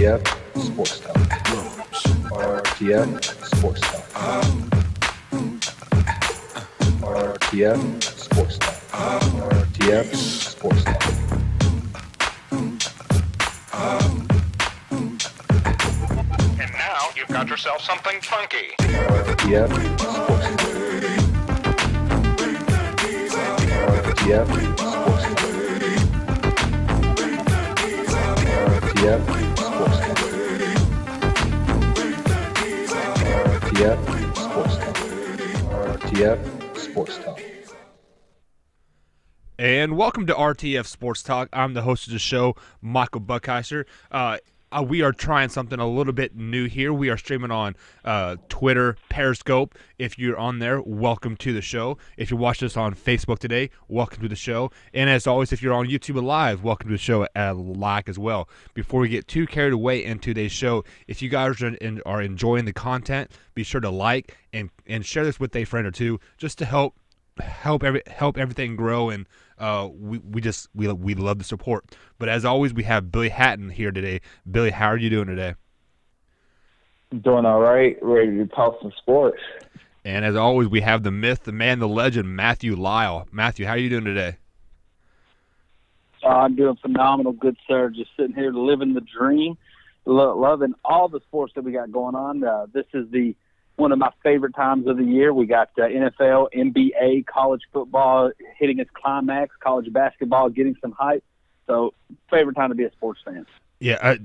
RTF Sports Talk. RTF Sports Talk. RTF Sports Talk. RTF Sports Talk. And now you've got yourself something funky. RTF Sports Talk. RTF Sports Talk. RTF Sports Talk. RTF Sports Talk. RTF Sports Talk. And welcome to RTF Sports Talk. I'm the host of the show, Michael Buckheiser. We are trying something a little bit new here. We are streaming on Twitter, Periscope. If you're on there, welcome to the show. If you're watching us on Facebook today, welcome to the show. And as always, if you're on YouTube Live, welcome to the show like as well. Before we get too carried away in today's show, if you guys are enjoying the content, be sure to like and share this with a friend or two, just to help everything grow, and we love the support. But as always, we have Billy Hatton here today. Billy, how are you doing today? Doing all right. Ready to talk some sports. And as always, we have the myth, the man, the legend, Matthew Lyle. Matthew, how are you doing today? I'm doing phenomenal, good sir. Just sitting here living the dream, loving all the sports that we got going on. This is one of my favorite times of the year. We got NFL, NBA, college football hitting its climax, college basketball getting some hype. So, favorite time to be a sports fan. Yeah,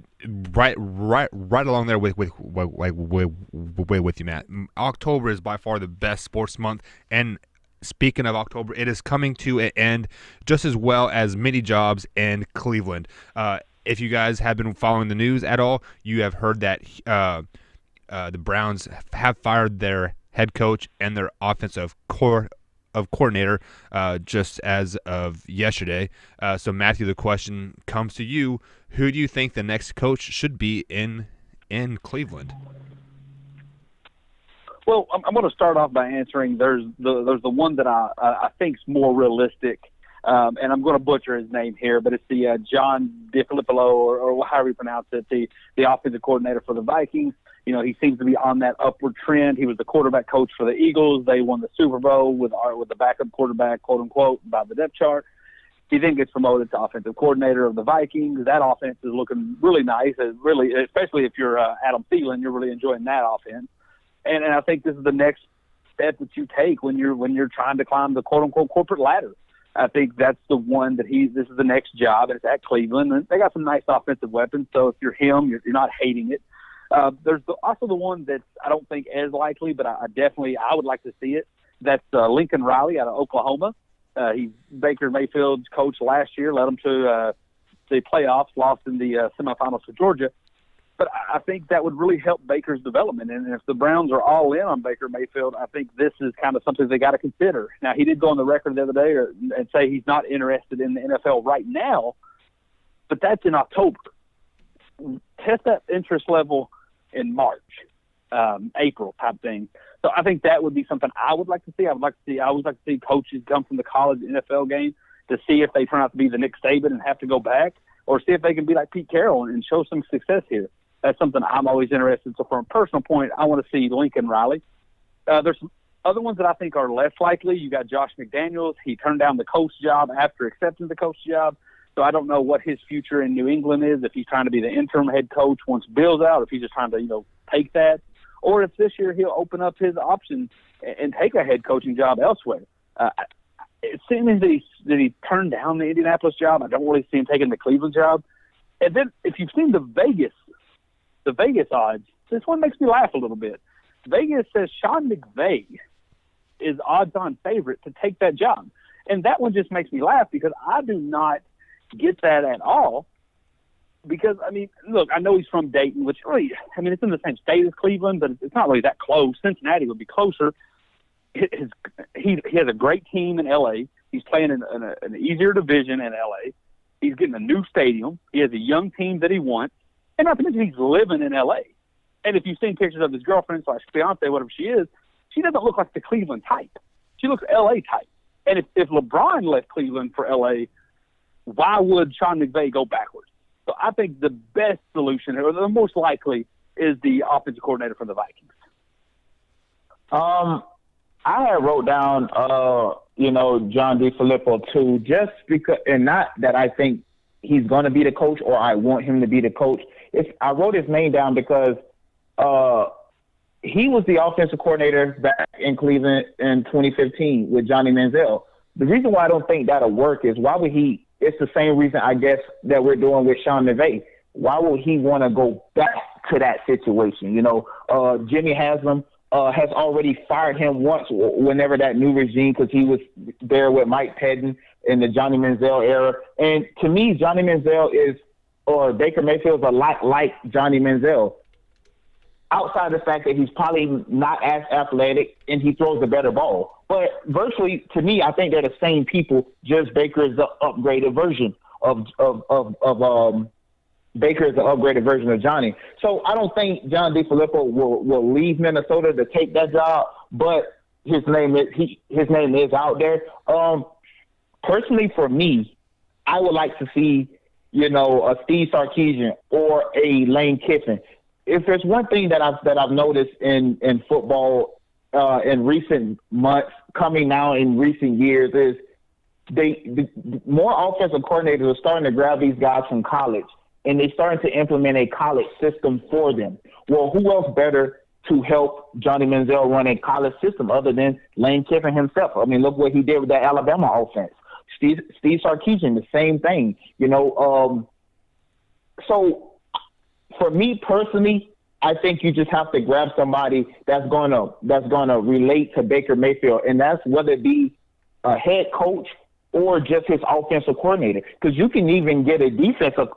right along there with you, Matt. October is by far the best sports month, and speaking of October, it is coming to an end just as well as many jobs in Cleveland. If you guys have been following the news at all, you have heard that the Browns have fired their head coach and their offensive coordinator just as of yesterday. So, Matthew, the question comes to you: who do you think the next coach should be in Cleveland? Well, I'm going to start off by answering. There's the one that I think is more realistic, and I'm going to butcher his name here, but it's the John DeFilippo, or however you pronounce it, the offensive coordinator for the Vikings. You know, he seems to be on that upward trend. He was the quarterback coach for the Eagles. They won the Super Bowl with the backup quarterback, quote unquote, by the depth chart. He then gets promoted to offensive coordinator of the Vikings. That offense is looking really nice. Really, especially if you're Adam Thielen, you're really enjoying that offense. And I think this is the next step that you take when you're trying to climb the quote unquote corporate ladder. I think that's the one that this is the next job. It's at Cleveland, and they got some nice offensive weapons. So if you're him, you're not hating it. There's also the one that's I don't think as likely, but I would like to see it. That's Lincoln Riley out of Oklahoma. He's Baker Mayfield's coach last year, led them to the playoffs, lost in the semifinals to Georgia. But I think that would really help Baker's development. And if the Browns are all in on Baker Mayfield, I think this is kind of something they got to consider. Now, he did go on the record the other day and say he's not interested in the NFL right now, but that's in October. Test that interest level in March, April type thing. So I think that would be something I would like to see. I always like to see coaches come from the college NFL game to see if they turn out to be the Nick Saban and have to go back, or see if they can be like Pete Carroll and show some success here. That's something I'm always interested in. So from a personal point, I want to see Lincoln Riley. There's some other ones that I think are less likely. You got Josh McDaniels. He turned down the coach job after accepting the coach job. So I don't know what his future in New England is, if he's trying to be the interim head coach once Bill's out, if he's just trying to, take that, or if this year he'll open up his options and take a head coaching job elsewhere. It seems that he turned down the Indianapolis job. I don't really see him taking the Cleveland job. And then if you've seen the Vegas odds, this one makes me laugh a little bit. Vegas says Sean McVay is odds-on favorite to take that job. And that one just makes me laugh because I do not get that at all. Because, look, I know he's from Dayton, which really, it's in the same state as Cleveland, but it's not really that close. Cincinnati would be closer. He has a great team in L.A. He's playing in an easier division in L.A. He's getting a new stadium. He has a young team that he wants. And not to mention he's living in L.A. And if you've seen pictures of his girlfriend/fiance, whatever she is, she doesn't look like the Cleveland type. She looks L.A. type. And if LeBron left Cleveland for L.A., why would Sean McVay go backwards? So I think the best solution, or the most likely, is the offensive coordinator for the Vikings. I had wrote down, John DeFilippo too, just because, and not that I think he's going to be the coach or I want him to be the coach. I wrote his name down because he was the offensive coordinator back in Cleveland in 2015 with Johnny Manziel. The reason why I don't think that'll work is why would he? It's the same reason, I guess, that we're doing with Sean McVay. Why would he want to go back to that situation? Jimmy Haslam has already fired him once whenever that new regime, because he was there with Mike Pettin in the Johnny Manziel era. And to me, Johnny Manziel or Baker Mayfield is a lot like Johnny Manziel. Outside the fact that he's probably not as athletic and he throws a better ball. But virtually, to me, I think they're the same people, just Baker is the upgraded version of Baker is the upgraded version of Johnny. So I don't think John DeFilippo will leave Minnesota to take that job, but his name is out there. Personally, for me, I would like to see, a Steve Sarkisian or a Lane Kiffin. If there's one thing that I've noticed in football in recent months, coming now in recent years, is the more offensive coordinators are starting to grab these guys from college, and they're starting to implement a college system for them. Well, who else better to help Johnny Manziel run a college system other than Lane Kiffin himself? I mean, look what he did with that Alabama offense. Steve Sarkisian, the same thing. So for me personally, I think you just have to grab somebody that's gonna relate to Baker Mayfield, and that's whether it be a head coach or just his offensive coordinator. Because you can even get a defensive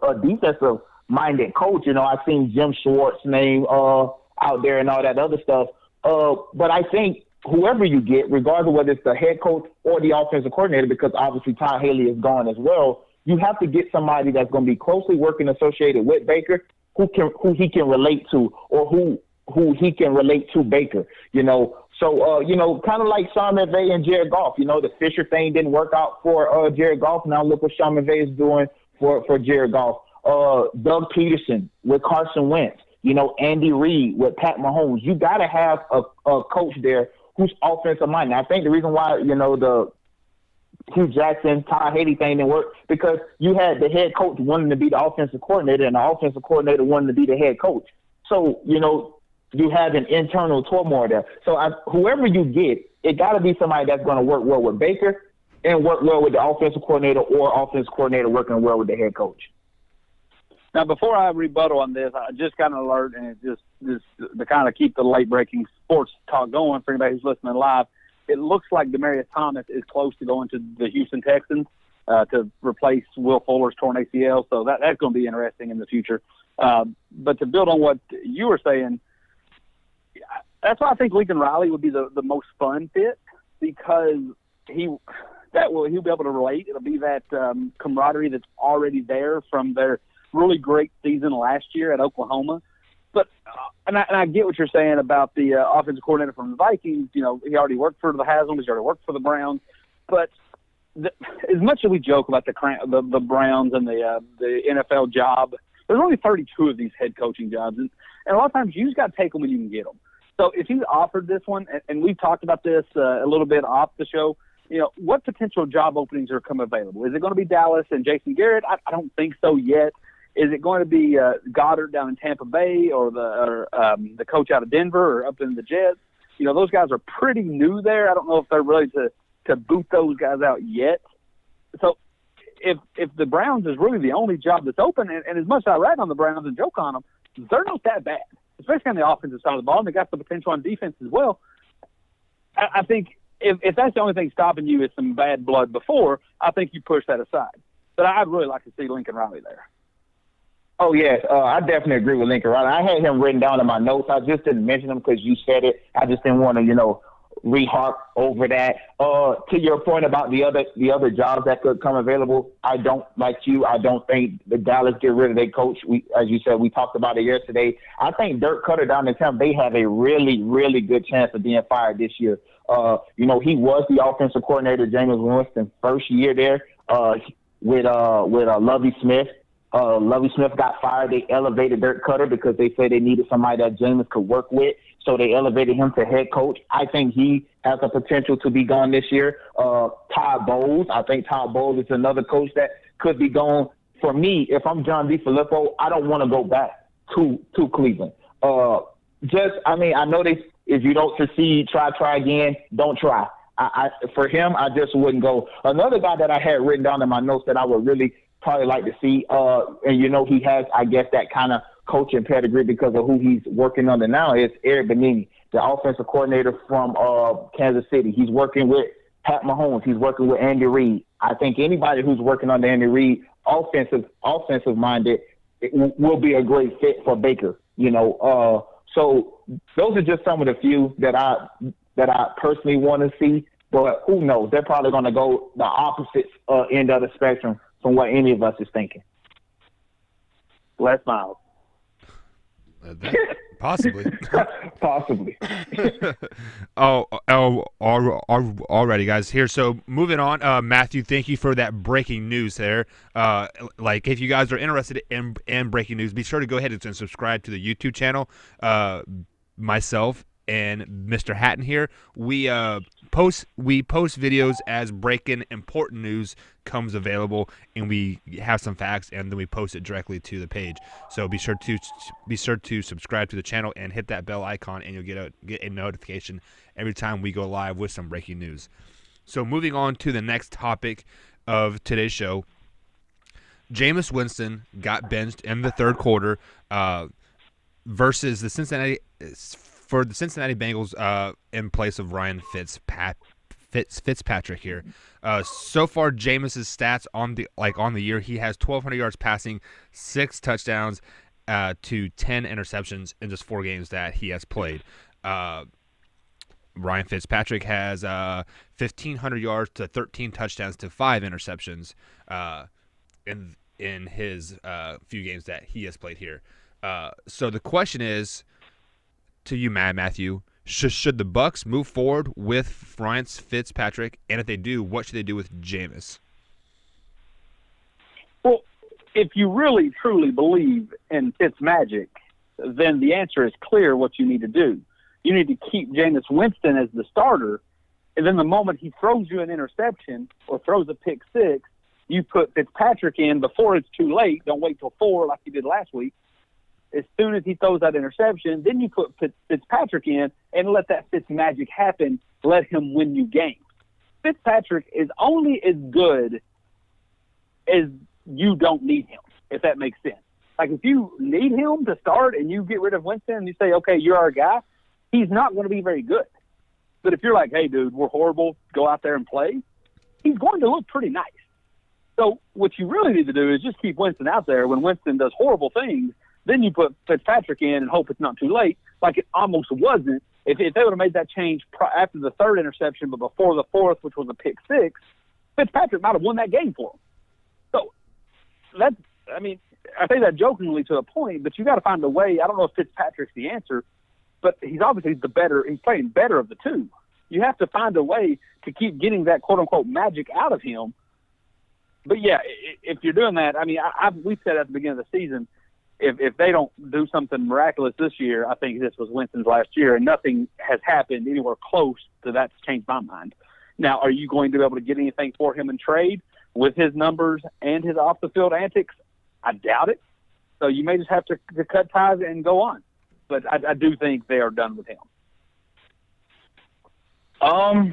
minded coach. I've seen Jim Schwartz's name out there and all that other stuff. But I think whoever you get, regardless of whether it's the head coach or the offensive coordinator, because obviously Todd Haley is gone as well, you have to get somebody that's going to be closely working associated with Baker, who he can relate to, or who he can relate to Baker. So kind of like Sean McVay and Jared Goff. The Fisher thing didn't work out for Jared Goff. Now look what Sean McVay is doing for Jared Goff. Doug Peterson with Carson Wentz. Andy Reid with Pat Mahomes. You got to have a coach there who's offensive minded. I think the reason why the Hugh Jackson, Todd Haley thing didn't work because you had the head coach wanting to be the offensive coordinator and the offensive coordinator wanting to be the head coach. So you have an internal turmoil there. So whoever you get, it got to be somebody that's going to work well with Baker and work well with the offensive coordinator, or offensive coordinator working well with the head coach. Now, before I rebuttal on this, I just got an alert, and it just to kind of keep the late-breaking sports talk going for anybody who's listening live. It looks like Demaryius Thomas is close to going to the Houston Texans to replace Will Fuller's torn ACL, so that's going to be interesting in the future. But to build on what you were saying, that's why I think Lincoln Riley would be the most fun fit, because he'll be able to relate. It'll be that camaraderie that's already there from their really great season last year at Oklahoma. But and I get what you're saying about the offensive coordinator from the Vikings. He already worked for the Haslams. He already worked for the Browns. But as much as we joke about the Browns and the NFL job, there's only 32 of these head coaching jobs, and a lot of times you just got to take them when you can get them. So if he's offered this one, and we've talked about this a little bit off the show, what potential job openings are come available? Is it going to be Dallas and Jason Garrett? I don't think so yet. Is it going to be Goddard down in Tampa Bay, or the coach out of Denver, or up in the Jets? Those guys are pretty new there. I don't know if they're ready to boot those guys out yet. So if the Browns is really the only job that's open, and as much as I rag on the Browns and joke on them, they're not that bad, especially on the offensive side of the ball, and they got the potential on defense as well. I think if that's the only thing stopping you is some bad blood before, I think you push that aside. But I'd really like to see Lincoln Riley there. Oh, yes. I definitely agree with Lincoln Riley. I had him written down in my notes. I just didn't mention him because you said it. I just didn't want to, reharp over that. To your point about the other jobs that could come available, I don't think the Dallas get rid of their coach. As you said, we talked about it yesterday. I think Dirk Cutter down in Tampa, they have a really, really good chance of being fired this year. He was the offensive coordinator, Jameis Winston's first year there with Lovie Smith. Lovie Smith got fired. They elevated Dirk Cutter because they said they needed somebody that Jameis could work with. So they elevated him to head coach. I think he has the potential to be gone this year. Todd Bowles, I think Todd Bowles is another coach that could be gone. For me, if I'm John DeFilippo, I don't want to go back to Cleveland. I know if you don't succeed, try again. Don't try. For him, I just wouldn't go. Another guy that I had written down in my notes that I would really probably like to see, and he has, I guess, that kind of coaching pedigree because of who he's working under now is Eric Bieniemy, the offensive coordinator from Kansas City. He's working with Pat Mahomes. He's working with Andy Reid. I think anybody who's working under Andy Reid, offensive minded, will be a great fit for Baker. So those are just some of the few that I personally want to see. But who knows? They're probably going to go the opposite end of the spectrum from what any of us is thinking. Les Miles. Possibly. Possibly. Alrighty, guys. Here, so moving on. Matthew, thank you for that breaking news there. If you guys are interested in breaking news, be sure to go ahead and subscribe to the YouTube channel. Myself and Mr. Hatton here, we post videos as breaking important news comes available, and we have some facts, and then we post it directly to the page. So be sure to subscribe to the channel and hit that bell icon, and you'll get a notification every time we go live with some breaking news. So moving on to the next topic of today's show, Jameis Winston got benched in the third quarter versus the Cincinnati Bengals in place of Ryan Fitzpatrick here. So far, Jameis's stats on the year, he has 1,200 yards passing, 6 touchdowns to 10 interceptions in just 4 games that he has played. Ryan Fitzpatrick has 1,500 yards to 13 touchdowns to 5 interceptions in his few games that he has played here. So the question is, to you, Matthew, should the Bucs move forward with Ryan Fitzpatrick, and if they do, what should they do with Jameis? Well, if you really truly believe in Fitzmagic, then the answer is clear what you need to do. You need to keep Jameis Winston as the starter, and then the moment he throws you an interception or throws a pick six, you put Fitzpatrick in before it's too late. Don't wait till 4 like you did last week. As soon as he throws that interception, then you put Fitzpatrick in and let that Fitzmagic happen. Let him win you games. Fitzpatrick is only as good as you don't need him, if that makes sense. Like, if you need him to start and you get rid of Winston and you say, okay, you're our guy, he's not going to be very good. But if you're like, hey, dude, we're horrible, go out there and play, he's going to look pretty nice. So what you really need to do is just keep Winston out there. When Winston does horrible things, then you put Fitzpatrick in and hope it's not too late, like it almost wasn't. If they would have made that change after the 3rd interception but before the 4th, which was a pick 6, Fitzpatrick might have won that game for him. So I say that jokingly to a point, but you got to find a way. I don't know if Fitzpatrick's the answer, but he's obviously he's playing better of the two. You have to find a way to keep getting that quote-unquote magic out of him. But, yeah, if you're doing that, we said at the beginning of the season, if they don't do something miraculous this year, I think this was Winston's last year, and nothing has happened anywhere close to that to change my mind. Now, are you going to be able to get anything for him in trade with his numbers and his off-the-field antics? I doubt it. So you may just have to cut ties and go on. But I do think they are done with him. I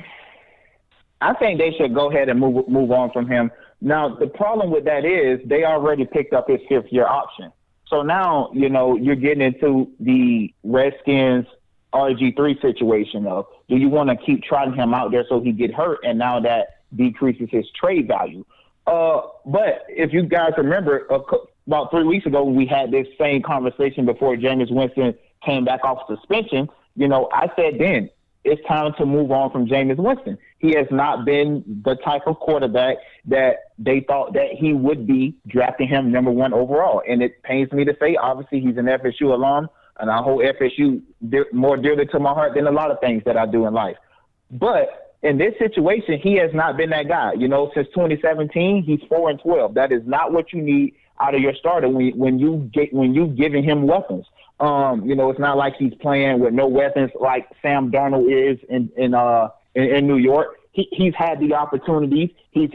think they should go ahead and move on from him. Now, the problem with that is they already picked up his 5th-year option. So now, you're getting into the Redskins RG3 situation of, do you want to keep trotting him out there so he get hurt, and now that decreases his trade value? But if you guys remember, about 3 weeks ago, we had this same conversation before Jameis Winston came back off suspension. I said then, it's time to move on from Jameis Winston. He has not been the type of quarterback that they thought that he would be, drafting him number 1 overall. And it pains me to say, obviously, he's an FSU alum, and I hold FSU more dearly to my heart than a lot of things that I do in life. But in this situation, he has not been that guy. Since 2017, he's 4-12. That is not what you need out of your starter when you giving him weapons. It's not like he's playing with no weapons like Sam Darnold is in New York. He's had the opportunities. He's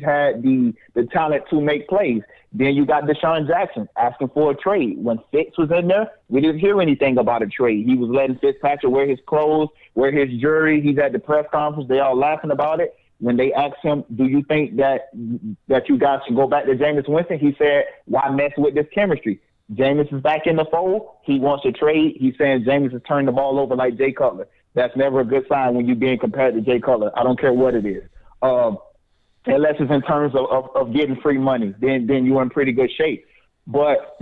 had the talent to make plays. Then you got Deshaun Jackson asking for a trade. When Fitz was in there, we didn't hear anything about a trade. He was letting Fitzpatrick wear his clothes, wear his jewelry. He's at the press conference. They all laughing about it. When they asked him, do you think that you guys should go back to Jameis Winston? He said, why mess with this chemistry? Jameis is back in the fold. He wants to trade. He's saying Jameis has turned the ball over like Jay Cutler. That's never a good sign when you're being compared to Jay Cutler. I don't care what it is. Unless it's in terms of getting free money, then you're in pretty good shape. But,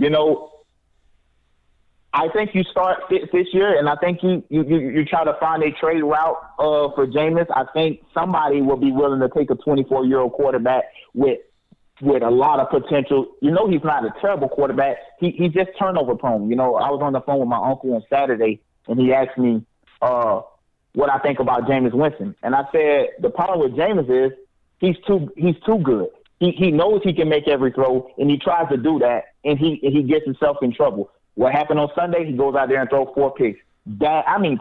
I think you start Fitz this year, and I think you try to find a trade route for Jameis. I think somebody will be willing to take a 24-year-old quarterback with a lot of potential. He's not a terrible quarterback. He's just turnover prone. I was on the phone with my uncle on Saturday, and he asked me what I think about Jameis Winston. And I said the problem with Jameis is he's too good. He knows he can make every throw, and he tries to do that, and he gets himself in trouble. What happened on Sunday? He goes out there and throws 4 picks.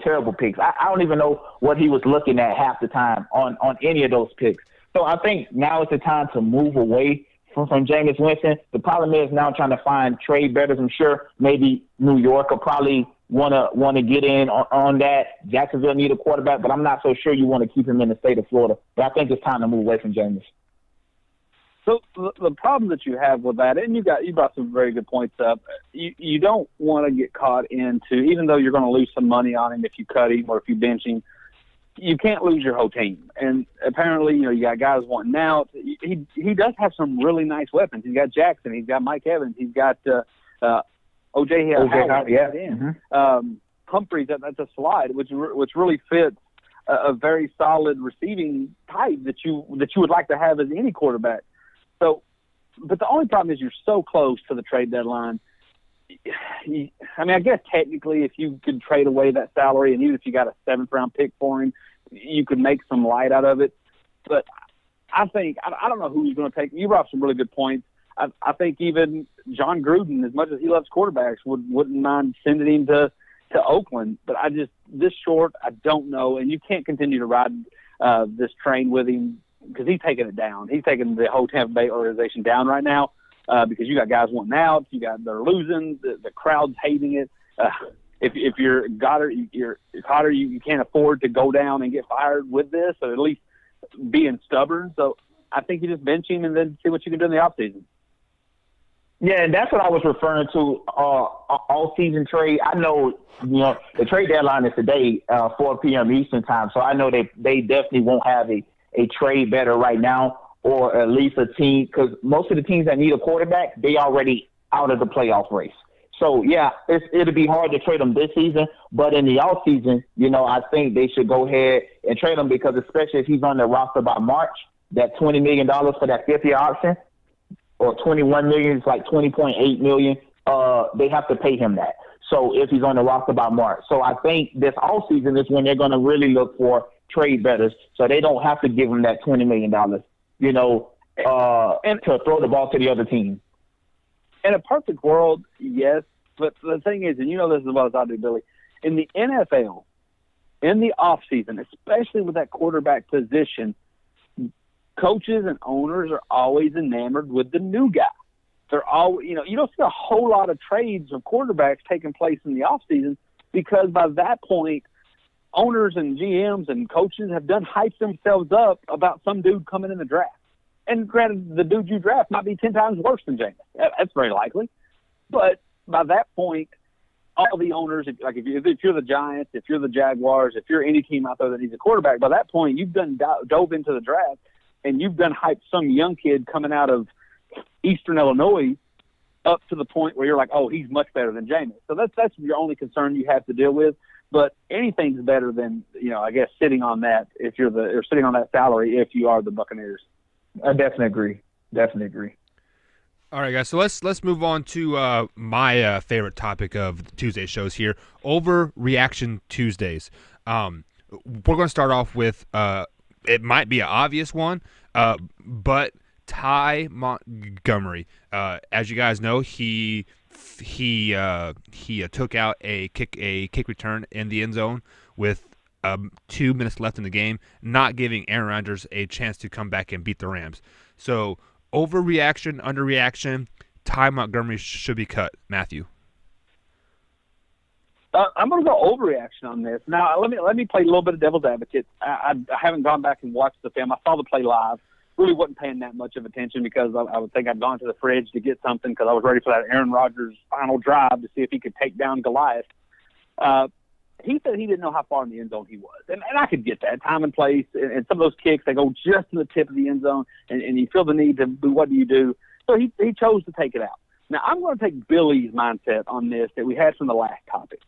Terrible picks. I don't even know what he was looking at half the time on any of those picks. So I think now is the time to move away from Jameis Winston. The problem is now trying to find trade bettors. I'm sure maybe New York will probably want to get in on that. Jacksonville need a quarterback, but I'm not so sure you want to keep him in the state of Florida. But I think it's time to move away from Jameis. So the problem that you have with that, and you brought some very good points up. You don't want to get caught into, even though you're going to lose some money on him if you cut him or if you bench him, you can't lose your whole team. And apparently, you got guys wanting out. He does have some really nice weapons. He's got Jackson. He's got Mike Evans. He's got O.J. Howard. Yeah. Mm-hmm. Humphreys, that's a slide, which really fits a very solid receiving type that you would like to have as any quarterback. So, but the only problem is you're so close to the trade deadline. I guess technically if you could trade away that salary, and even if you got a 7th-round pick for him, you could make some light out of it. But I think I don't know who he's going to take. You brought up some really good points. I think even John Gruden, as much as he loves quarterbacks, wouldn't mind sending him to Oakland. But this short, I don't know. And you can't continue to ride this train with him because he's taking it down. He's taking the whole Tampa Bay organization down right now because you got guys wanting out. They're losing. The crowd's hating it. If you're Goddard, you can't afford to go down and get fired with this, or at least being stubborn. So I think you just bench him and then see what you can do in the offseason. Yeah, and that's what I was referring to, all-season trade. I know, the trade deadline is today, 4 p.m. Eastern time, so I know they definitely won't have a trade better right now, or at least a team, because most of the teams that need a quarterback, they already out of the playoff race. So, yeah, it'll be hard to trade them this season, but in the offseason, I think they should go ahead and trade him because especially if he's on the roster by March, that $20 million for that 5th-year option, or $21 million, it's like $20.8 million. They have to pay him that. So if he's on the roster by March. So I think this offseason is when they're going to really look for trade bettors, so they don't have to give him that $20 million, and to throw the ball to the other team. In a perfect world, yes. But the thing is, and this as well as I do, Billy, in the NFL, in the offseason, especially with that quarterback position, coaches and owners are always enamored with the new guy. They're all, you don't see a whole lot of trades of quarterbacks taking place in the offseason because by that point, owners and GMs and coaches have done hype themselves up about some dude coming in the draft. And granted, the dude you draft might be 10 times worse than Jameis. That's very likely. But by that point, all the owners, if you're the Giants, if you're the Jaguars, if you're any team out there that needs a quarterback, by that point, you've done dove into the draft and you've done hype some young kid coming out of Eastern Illinois up to the point where you're like, oh, he's much better than Jameis. So that's your only concern you have to deal with. But anything's better than, I guess sitting on that or sitting on that salary if you are the Buccaneers. I definitely agree. All right, guys. So let's move on to my favorite topic of the Tuesday shows here: Overreaction Tuesdays. We're going to start off with it might be an obvious one, but Ty Montgomery. As you guys know, he took out a kick return in the end zone with 2 minutes left in the game, not giving Aaron Rodgers a chance to come back and beat the Rams. So overreaction, underreaction. Ty Montgomery should be cut. Matthew. I'm going to go overreaction on this. Now, let me play a little bit of devil's advocate. I haven't gone back and watched the film. I saw the play live. Really wasn't paying that much of attention because I would think I'd gone to the fridge to get something because I was ready for that Aaron Rodgers final drive to see if he could take down Goliath. He said he didn't know how far in the end zone he was. And I could get that. Time and place. And some of those kicks, they go just to the tip of the end zone, and you feel the need to do what do you do. So he chose to take it out. Now, I'm going to take Billy's mindset on this that we had from the last topic.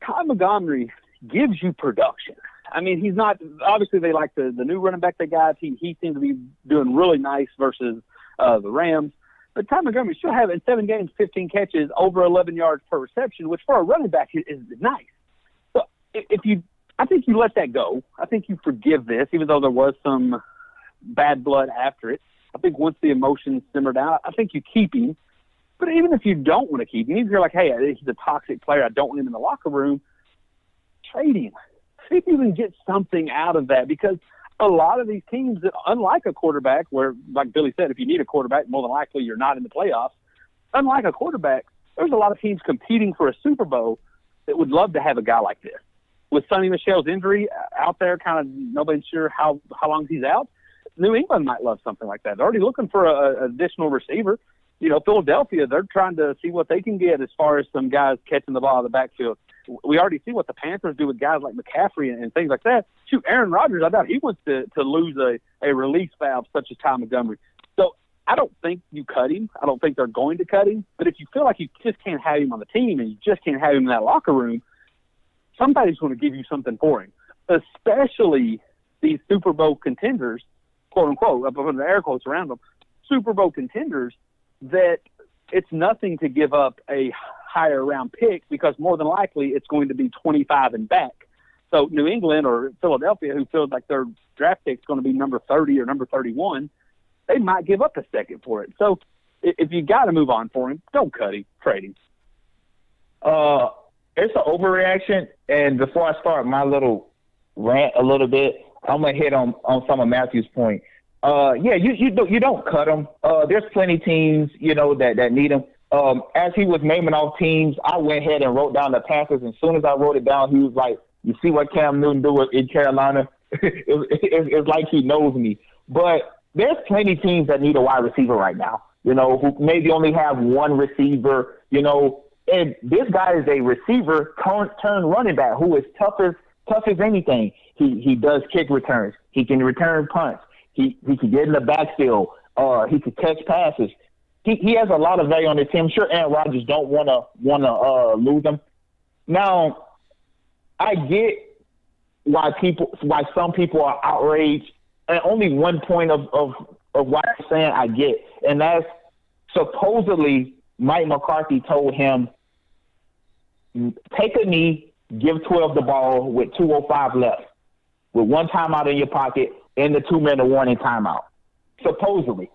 Ty Montgomery gives you production. I mean, he's not – obviously they like the new running back they got. He seems to be doing really nice versus the Rams. But Ty Montgomery still have in 7 games, 15 catches, over 11 yards per reception, which for a running back is nice. So I think you let that go. I think you forgive this, even though there was some bad blood after it. I think once the emotions simmer down, I think you keep him. But even if you don't want to keep him, if you're like, hey, he's a toxic player, I don't want him in the locker room, trade him. See if you can get something out of that, because a lot of these teams, unlike a quarterback, where, like Billy said, if you need a quarterback, more than likely you're not in the playoffs. Unlike a quarterback, there's a lot of teams competing for a Super Bowl that would love to have a guy like this. With Sonny Michel's injury out there, kind of nobody's sure how long he's out, New England might love something like that. They're already looking for an additional receiver. You know, Philadelphia, they're trying to see what they can get as far as some guys catching the ball out of the backfield. We already see what the Panthers do with guys like McCaffrey and things like that. Shoot, Aaron Rodgers, I doubt he wants to lose a release valve such as Ty Montgomery. So I don't think you cut him. I don't think they're going to cut him. But if you feel like you just can't have him on the team and you just can't have him in that locker room, somebody's going to give you something for him, especially these Super Bowl contenders, quote unquote, up under the air quotes around them, Super Bowl contenders, that it's nothing to give up a higher round pick because more than likely it's going to be 25 and back. So New England or Philadelphia, who feels like their draft pick is going to be number 30 or number 31, they might give up a second for it. So if you got to move on for him, don't cut him, trade him. It's an overreaction, and before I start my little rant a little bit, I'm gonna hit on some of Matthew's point. You don't cut them. There's plenty teams, that need them. As he was naming off teams, I went ahead and wrote down the Panthers. And as soon as I wrote it down, he was like, "You see what Cam Newton do in Carolina?" It's like he knows me. But there's plenty teams that need a wide receiver right now. Who maybe only have one receiver. And this guy is a receiver turned running back who is tough as anything. He does kick returns. He can return punts. He can get in the backfield. He can catch passes. He has a lot of value on his team. I'm sure Aaron Rodgers don't want to lose him. Now, I get why some people are outraged. And only one point of what I'm saying I get, and that's supposedly Mike McCarthy told him, take a knee, give 12 the ball with 2:05 left, with one timeout in your pocket and the 2-minute warning timeout. Supposedly.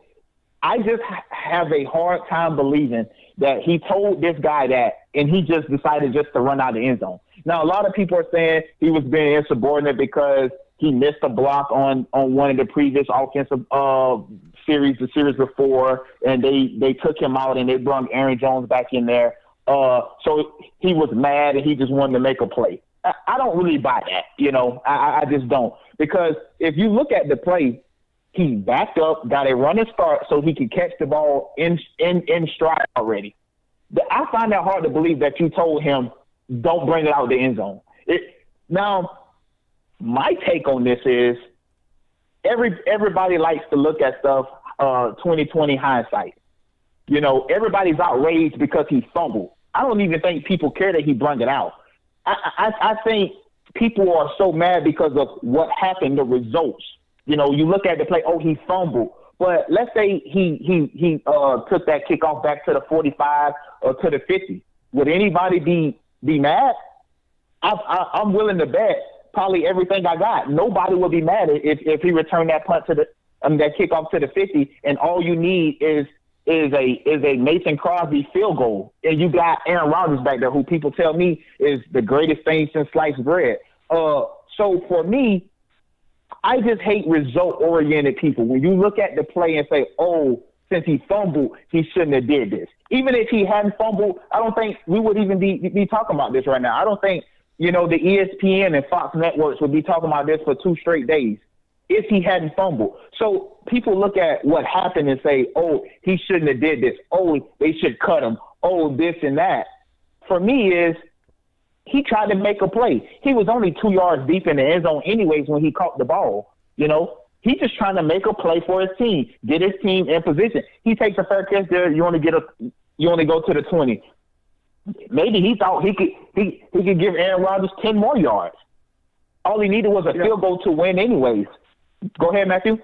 I just have a hard time believing that he told this guy that and he just decided just to run out the end zone. Now, a lot of people are saying he was being insubordinate because he missed a block on one of the previous offensive series, the series before, and they took him out and they brought Aaron Jones back in there. So he was mad and he just wanted to make a play. I don't really buy that, I just don't. Because if you look at the play, he backed up, got a running start so he could catch the ball in stride already. I find that hard to believe that you told him, don't bring it out of the end zone. Now, my take on this is everybody likes to look at stuff 20/20 hindsight. Everybody's outraged because he fumbled. I don't even think people care that he brung it out. I think people are so mad because of what happened, the results. You look at the play, he fumbled. But let's say he took that kickoff back to the 45 or to the 50. Would anybody be mad? I'm willing to bet probably everything I got. Nobody would be mad if he returned that punt to the that kickoff to the 50, and all you need is a Mason Crosby field goal, and you got Aaron Rodgers back there, who people tell me is the greatest thing since sliced bread. So for me, I just hate result-oriented people. When you look at the play and say, oh, since he fumbled, he shouldn't have did this. Even if he hadn't fumbled, I don't think we would even be talking about this right now. I don't think, the ESPN and Fox networks would be talking about this for 2 straight days if he hadn't fumbled. So people look at what happened and say, oh, he shouldn't have did this. Oh, they should cut him. Oh, this and that. For me is he tried to make a play. He was only 2 yards deep in the end zone anyways when he caught the ball, He's just trying to make a play for his team, get his team in position. He takes a fair catch there. You only go to the 20. Maybe he thought he could give Aaron Rodgers 10 more yards. All he needed was a field goal to win anyways. Go ahead, Matthew.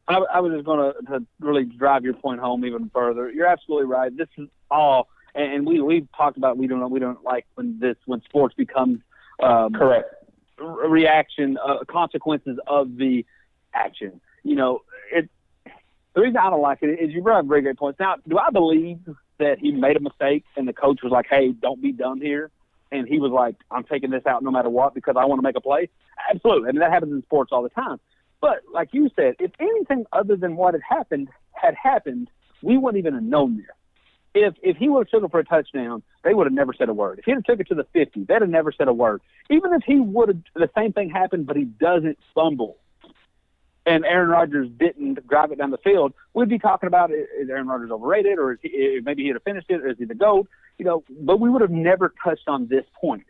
I was just going to really drive your point home even further. You're absolutely right. This is all, and we've talked about we don't like when sports becomes correct reaction consequences of the action. The reason I don't like it is you brought up very great points. Now, do I believe that he made a mistake and the coach was like, hey, don't be dumb here? And he was like, I'm taking this out no matter what because I want to make a play? Absolutely. I mean, that happens in sports all the time. But like you said, if anything other than what had happened, we wouldn't even have known this. If he would have took it for a touchdown, they would have never said a word. If he had took it to the 50, they'd have never said a word. Even if he would have, the same thing happened, but he doesn't fumble, and Aaron Rodgers didn't drive it down the field, we'd be talking about, is Aaron Rodgers overrated, or maybe he'd have finished it, or is he the GOAT? But we would have never touched on this point.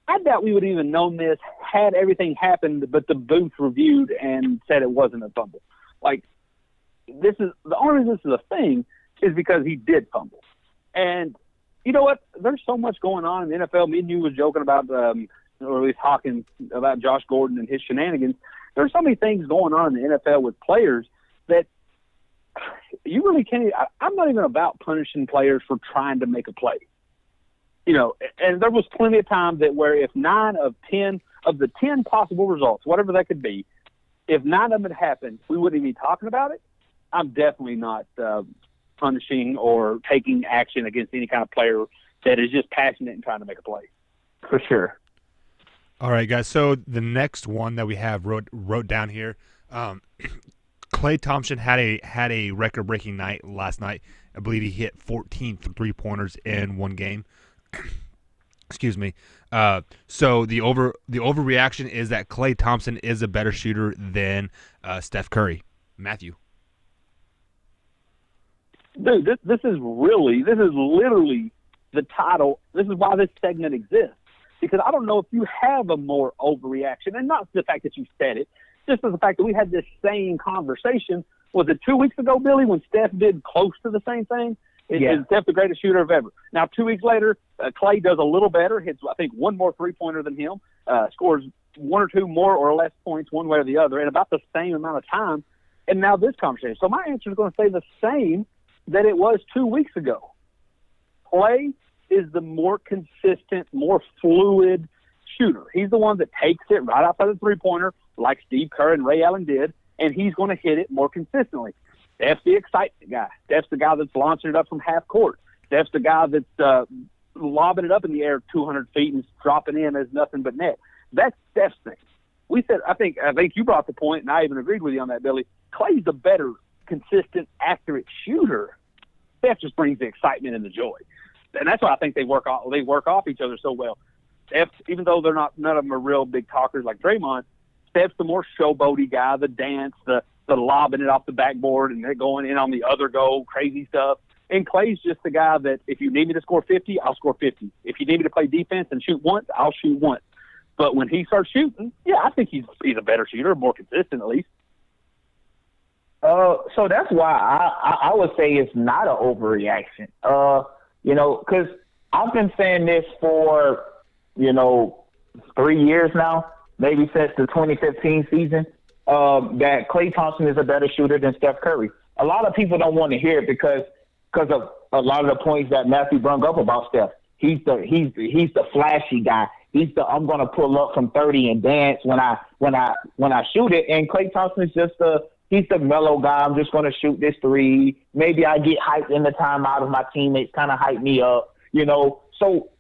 I doubt we would have even known this had everything happened, but the booth reviewed and said it wasn't a fumble. This is the only reason this is a thing is because he did fumble. And you know what? There's so much going on in the NFL. Me and you was joking about, or at least talking about Josh Gordon and his shenanigans. There's so many things going on in the NFL with players that you really can't. I'm not even about punishing players for trying to make a play. And there was plenty of times that where if 9 of 10 of the 10 possible results, whatever that could be, if 9 of them had happened, we wouldn't even be talking about it. I'm definitely not punishing or taking action against any kind of player that is just passionate and trying to make a play. For sure. All right, guys. So the next one that we have wrote down here, Klay Thompson had a record-breaking night last night. I believe he hit 14 3-pointers in one game. Excuse me. So the overreaction is that Klay Thompson is a better shooter than Steph Curry. Matthew. Dude, this is literally the title. This is why this segment exists. Because I don't know if you have a more overreaction, and not the fact that you said it, just the fact that we had this same conversation. Was it 2 weeks ago, Billy, when Steph did close to the same thing? Is Steph the greatest shooter of ever? Now, 2 weeks later, Klay does a little better, hits, I think, one more three-pointer than him, scores 1 or 2 more or less points one way or the other in about the same amount of time, and now this conversation. So my answer is going to stay the same that it was 2 weeks ago. Klay is the more consistent, more fluid shooter. He's the one that takes it right outside the three-pointer like Steve Kerr and Ray Allen did, and he's going to hit it more consistently. Steph's the excitement guy. Steph's the guy that's launching it up from half court. Steph's the guy that's lobbing it up in the air 200 feet and dropping in as nothing but net. That's Steph's thing. We said, I think you brought the point, and I even agreed with you on that, Billy. Clay's the better, consistent, accurate shooter. Steph just brings the excitement and the joy. And that's why I think they work off each other so well. Steph, even though none of them are real big talkers like Draymond, Steph's the more showboaty guy, the dance, the lobbing it off the backboard and they're going in on the other goal, crazy stuff. And Klay's just the guy that if you need me to score 50, I'll score 50. If you need me to play defense and shoot once, I'll shoot once. But when he starts shooting, yeah, I think he's a better shooter, more consistent at least. So that's why I would say it's not an overreaction. Because I've been saying this for, 3 years now, maybe since the 2015 season, that Klay Thompson is a better shooter than Steph Curry. A lot of people don't want to hear it because of a lot of the points that Matthew brought up about Steph. He's the flashy guy. He's the I'm going to pull up from 30 and dance when I shoot it. And Klay Thompson is just a he's the mellow guy. I'm just going to shoot this three. Maybe I get hyped in the timeout of my teammates, kind of hype me up, you know. So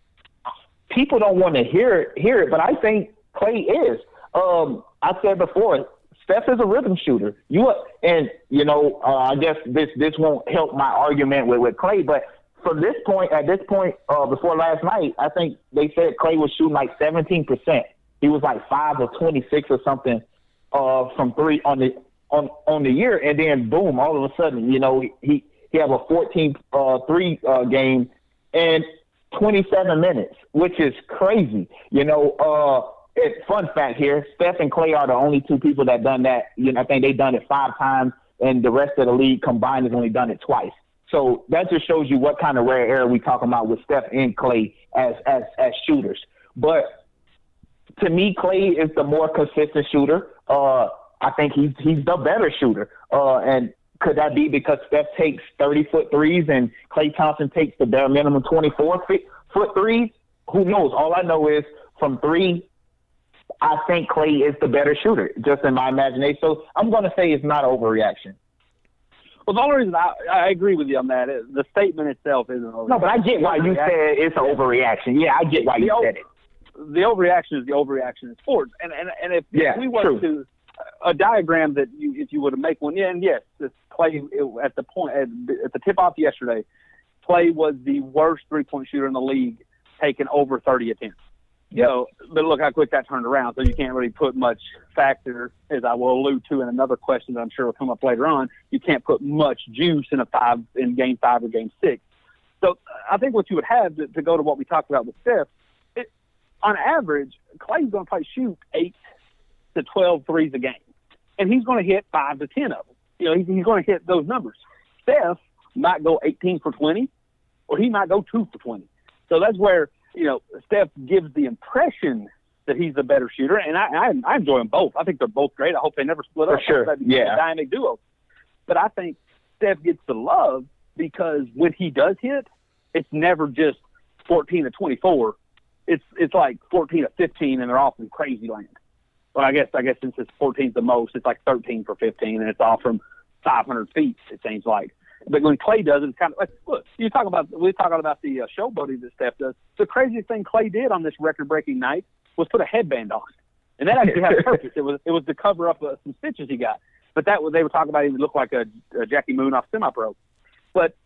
people don't want to hear it, but I think Klay is. I said before, Steph is a rhythm shooter. I guess this won't help my argument with Klay, but at this point, before last night, I think they said Klay was shooting like 17%. He was like 5 of 26 or something from three on the year, and then boom, all of a sudden, you know, he had a 14-3 game in 27 minutes, which is crazy. You know, fun fact here: Steph and Klay are the only two people that done that. You know, I think they've done it 5 times, and the rest of the league combined has only done it twice. So that just shows you what kind of rare air we talking about with Steph and Klay as shooters. But to me, Klay is the more consistent shooter. I think he's the better shooter. And could that be because Steph takes 30-foot threes and Klay Thompson takes the bare minimum 24-foot threes? Who knows? All I know is from three, I think Klay is the better shooter, just in my imagination. So I'm going to say it's not overreaction. Well, the only reason I agree with you on that is the statement itself isn't overreaction. No, but I get why you said it's an overreaction. Yeah, I get why you said it. The overreaction is the overreaction in sports. And if we went to a diagram that if you were to make one, and yes, Klay at the tip-off yesterday, Klay was the worst three-point shooter in the league, taking over 30 attempts. Yep. So, but look how quick that turned around. So you can't really put much factor, as I will allude to in another question that I'm sure will come up later on. You can't put much juice in game 5 or game 6. So I think what you would have to go to what we talked about with Steph, on average, Klay's going to probably shoot 8 to 12 threes a game, and he's going to hit 5 to 10 of them. You know, he's going to hit those numbers. Steph might go 18 for 20, or he might go 2 for 20. So that's where, you know, Steph gives the impression that he's the better shooter, and I enjoy them both. I think they're both great. I hope they never split up. For sure, yeah. A dynamic duo. But I think Steph gets the love because when he does hit, it's never just 14 to 24. It's like 14 to 15, and they're off in crazy land. Well, I guess since it's 14 the most, it's like 13 for 15, and it's all from 500 feet, it seems like. But when Klay does it, it's kind of like, look, we're talking about the showboating that Steph does. The craziest thing Klay did on this record-breaking night was put a headband on. And that actually had a purpose. It was to cover up some stitches he got. But they were talking about him looked like a Jackie Moon off semi-pro. But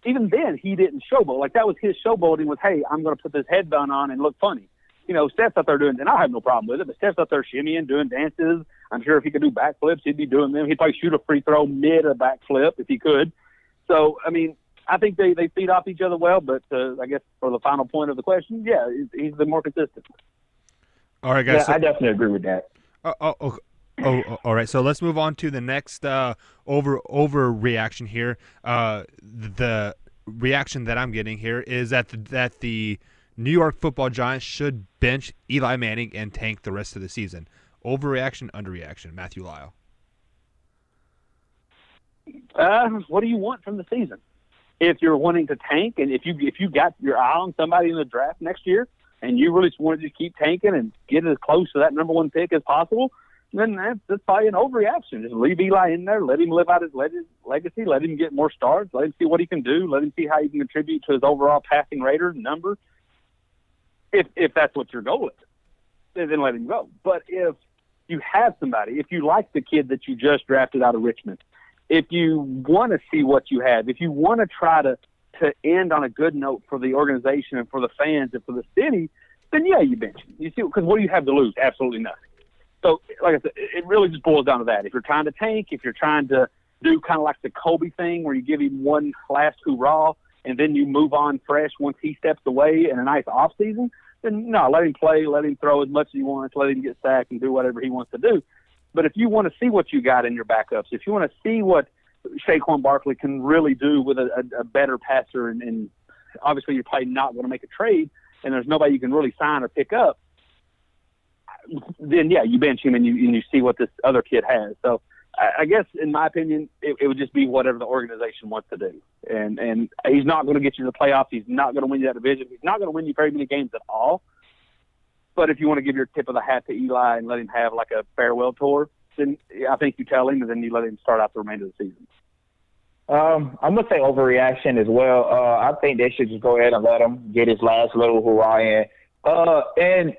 even then, he didn't showboat. Like, that was his showboating was, hey, I'm going to put this headband on and look funny. You know, Steph's out there doing, and I have no problem with it, but Steph's out there shimmying, doing dances. I'm sure if he could do backflips, he'd be doing them. He'd probably shoot a free throw mid a backflip if he could. So, I mean, I think they feed off each other well, but I guess for the final point of the question, yeah, he's the more consistent. All right, guys. Yeah, I definitely agree with that. All right. So let's move on to the next overreaction here. The reaction that I'm getting here is that the New York Football Giants should bench Eli Manning and tank the rest of the season. Overreaction, underreaction. Matthew Lyle. What do you want from the season? If you're wanting to tank, and if you got your eye on somebody in the draft next year, and you really wanted to keep tanking and get as close to that number 1 pick as possible, then that's probably an overreaction. Just leave Eli in there, let him live out his legacy, let him get more starts, let him see what he can do, let him see how he can contribute to his overall passing rate or number. If that's what your goal is, then let him go. But if you have somebody, if you like the kid that you just drafted out of Richmond, if you want to see what you have, if you want to try to end on a good note for the organization and for the fans and for the city, then yeah, you bench him. You see, because what do you have to lose? Absolutely nothing. So, like I said, it really just boils down to that. If you're trying to tank, if you're trying to do kind of like the Kobe thing where you give him one last hurrah and then you move on fresh once he steps away in a nice off season, then no, let him play, let him throw as much as he wants, let him get sacked and do whatever he wants to do. But if you want to see what you got in your backups, if you want to see what Saquon Barkley can really do with a better passer, and obviously you're probably not going to make a trade, and there's nobody you can really sign or pick up, then yeah, you bench him and you see what this other kid has. So I guess in my opinion, it would just be whatever the organization wants to do. And he's not going to get you to the playoffs. He's not going to win you that division. He's not going to win you very many games at all. But if you want to give your tip of the hat to Eli and let him have like a farewell tour, then I think you tell him, and then you let him start out the remainder of the season. I'm gonna say overreaction as well. I think they should just go ahead and let him get his last little hurrah in. And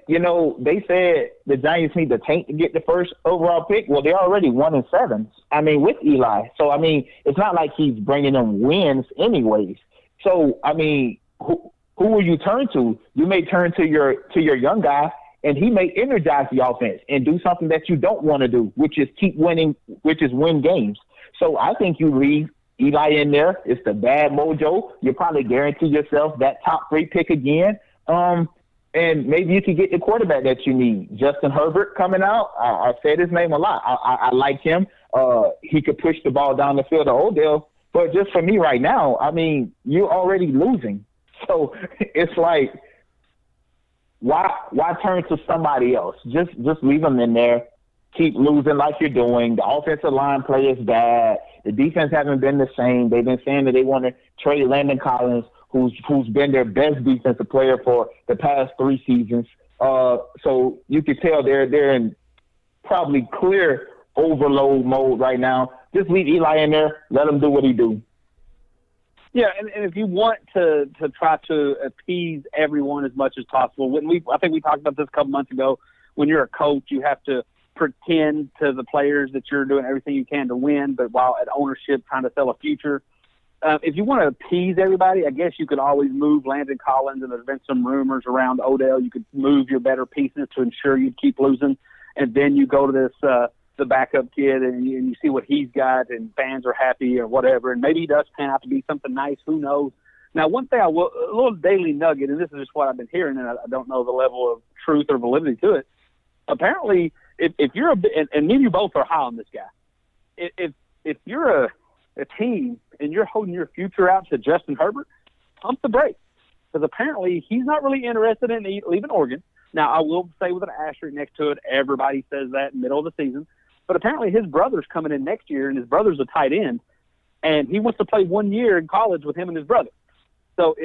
they said the Giants need the tank to get the first overall pick. Well, they're already 1-7. I mean, with Eli. So I mean, it's not like he's bringing them wins anyways. So I mean, who will you turn to? You may turn to your young guy, and he may energize the offense and do something that you don't want to do, which is keep winning, which is win games. So I think you leave Eli in there. It's the bad mojo. You probably guarantee yourself that top 3 pick again. And maybe you can get the quarterback that you need. Justin Herbert coming out. I said his name a lot. I like him. He could push the ball down the field to Odell. But just for me right now, I mean, you're already losing. So it's like, why turn to somebody else? Just leave them in there. Keep losing like you're doing. The offensive line play is bad. The defense hasn't been the same. They've been saying that they want to trade Landon Collins, who's been their best defensive player for the past 3 seasons. So you can tell they're in probably clear overload mode right now. Just leave Eli in there. Let him do what he do. Yeah, and if you want to try to appease everyone as much as possible, I think we talked about this a couple months ago. When you're a coach, you have to pretend to the players that you're doing everything you can to win, but while at ownership trying to sell a future. If you want to appease everybody, I guess you could always move Landon Collins, and there's been some rumors around Odell. You could move your better pieces to ensure you'd keep losing, and then you go to this the backup kid, and you see what he's got, and fans are happy or whatever, and maybe he does pan out to be something nice. Who knows? Now, one thing a little daily nugget, and this is just what I've been hearing, and I don't know the level of truth or validity to it. Apparently, if you're and me and you both are high on this guy. If you're a team and you're holding your future out to Justin Herbert, pump the brakes, because apparently he's not really interested in leaving Oregon. Now, I will say with an asterisk next to it, everybody says that in the middle of the season, but apparently his brother's coming in next year, and his brother's a tight end, and he wants to play 1 year in college with him and his brother. So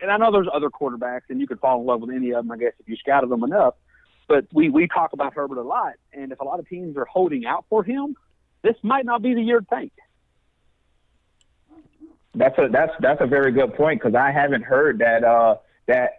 and I know there's other quarterbacks, and you could fall in love with any of them, I guess, if you scouted them enough, but we talk about Herbert a lot, and if a lot of teams are holding out for him, this might not be the year to tank. That's a very good point, because I haven't heard that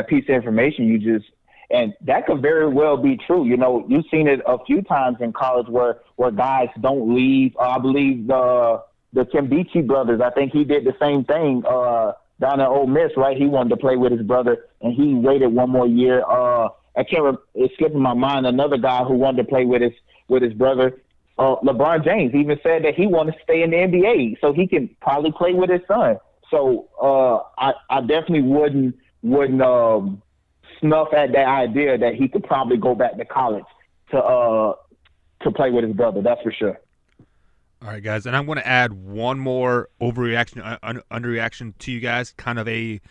piece of information you just, and that could very well be true. You've seen it a few times in college where guys don't leave. I believe the Kimbeachy brothers, I think he did the same thing down in Ole Miss, right? He wanted to play with his brother, and he waited 1 more year. It's slipping my mind. Another guy who wanted to play with his brother. LeBron James even said that he wanted to stay in the NBA so he can probably play with his son. So I definitely wouldn't snuff at that idea that he could probably go back to college to play with his brother. That's for sure. All right, guys, and I'm going to add one more overreaction, underreaction to you guys, kind of a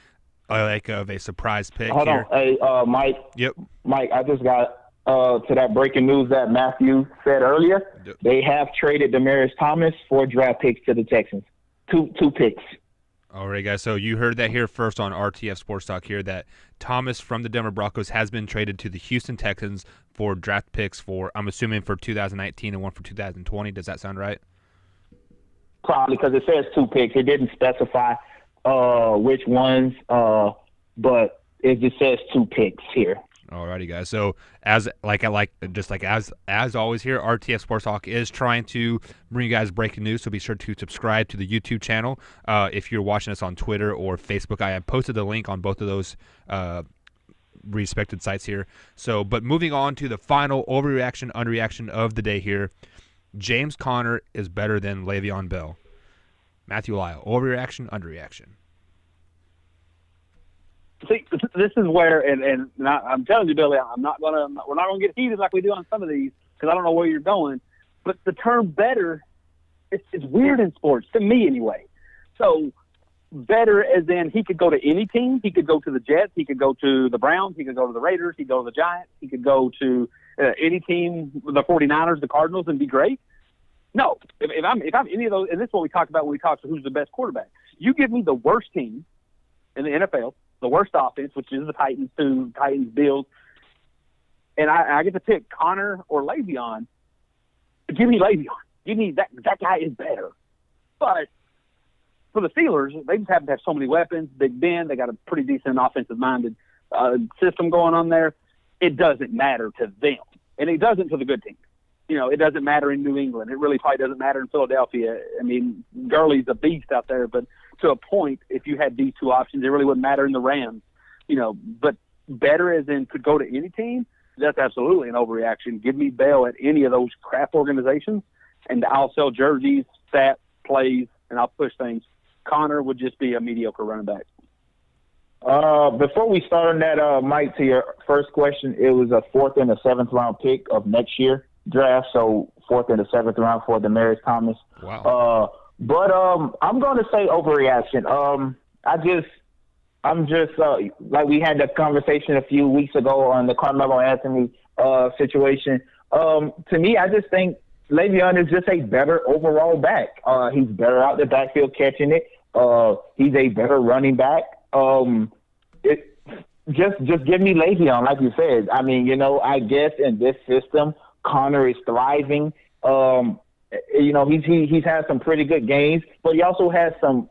surprise pick. Hold here. on, hey, Mike. Yep. Mike, I just got to that breaking news that Matthew said earlier. Yep. They have traded Demaryius Thomas for draft picks to the Texans. Two picks. All right, guys. So you heard that here first on RTF Sports Talk here, that Thomas from the Denver Broncos has been traded to the Houston Texans for draft picks for, I'm assuming, for 2019 and one for 2020. Does that sound right? Probably, because it says 2 picks. It didn't specify which ones, but it just says 2 picks here. Alrighty, guys. So as always here, RTF Sports Talk is trying to bring you guys breaking news. So be sure to subscribe to the YouTube channel. If you're watching us on Twitter or Facebook, I have posted the link on both of those respected sites here. So, but moving on to the final overreaction, underreaction of the day here. James Conner is better than Le'Veon Bell. Matthew Lyle, overreaction, underreaction. See, this is where, and I'm telling you, Billy, we're not gonna get heated like we do on some of these, because I don't know where you're going. But the term "better," it's weird in sports, to me anyway. So, better as in he could go to any team. He could go to the Jets. He could go to the Browns. He could go to the Raiders. He could go to the Giants. He could go to any team, the 49ers, the Cardinals, and be great. No, if I'm any of those, and this is what we talk about when we talk to who's the best quarterback. You give me the worst team in the NFL. The worst offense, which is the Titans, Bills, and I get to pick Connor or Le'Veon, give me Le'Veon. Give me that guy is better. But for the Steelers, they just happen to have so many weapons. Big Ben, they got a pretty decent offensive-minded system going on there. It doesn't matter to them, and it doesn't to the good teams. It doesn't matter in New England. It really probably doesn't matter in Philadelphia. I mean, Gurley's a beast out there, but to a point, if you had these two options, it really wouldn't matter in the Rams. But better as in could go to any team, that's absolutely an overreaction. Give me Bell at any of those crap organizations, and I'll sell jerseys, stats, plays, and I'll push things. Connor would just be a mediocre running back. Before we start on that, Mike, to your first question, it was a 4th and a 7th round pick of next year draft, so 4th and a 7th round for Demaryius Thomas. Wow. But I'm going to say overreaction. I'm just like we had that conversation a few weeks ago on the Carmelo Anthony situation. To me, I just think Le'Veon is just a better overall back. He's better out the backfield catching it. He's a better running back. Just give me Le'Veon, like you said. I mean, I guess in this system, Connor is thriving. He's had some pretty good games, but he also has some,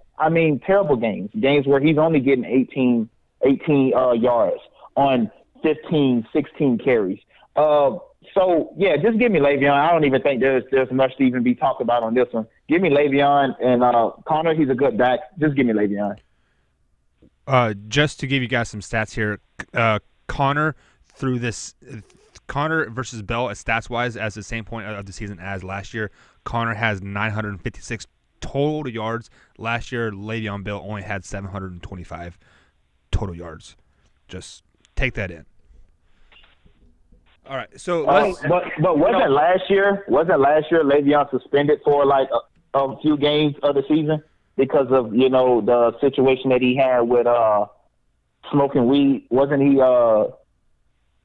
terrible games where he's only getting 18 yards on 15, 16 carries. So, yeah, just give me Le'Veon. I don't even think there's much to even be talked about on this one. Give me Le'Veon, and Connor, he's a good back. Just give me Le'Veon. Just to give you guys some stats here, Connor versus Bell stats-wise as the same point of the season as last year. Connor has 956 total yards. Last year, Le'Veon Bell only had 725 total yards. Just take that in. All right, so but wasn't last year Le'Veon suspended for like a few games of the season because of the situation that he had with smoking weed? Wasn't he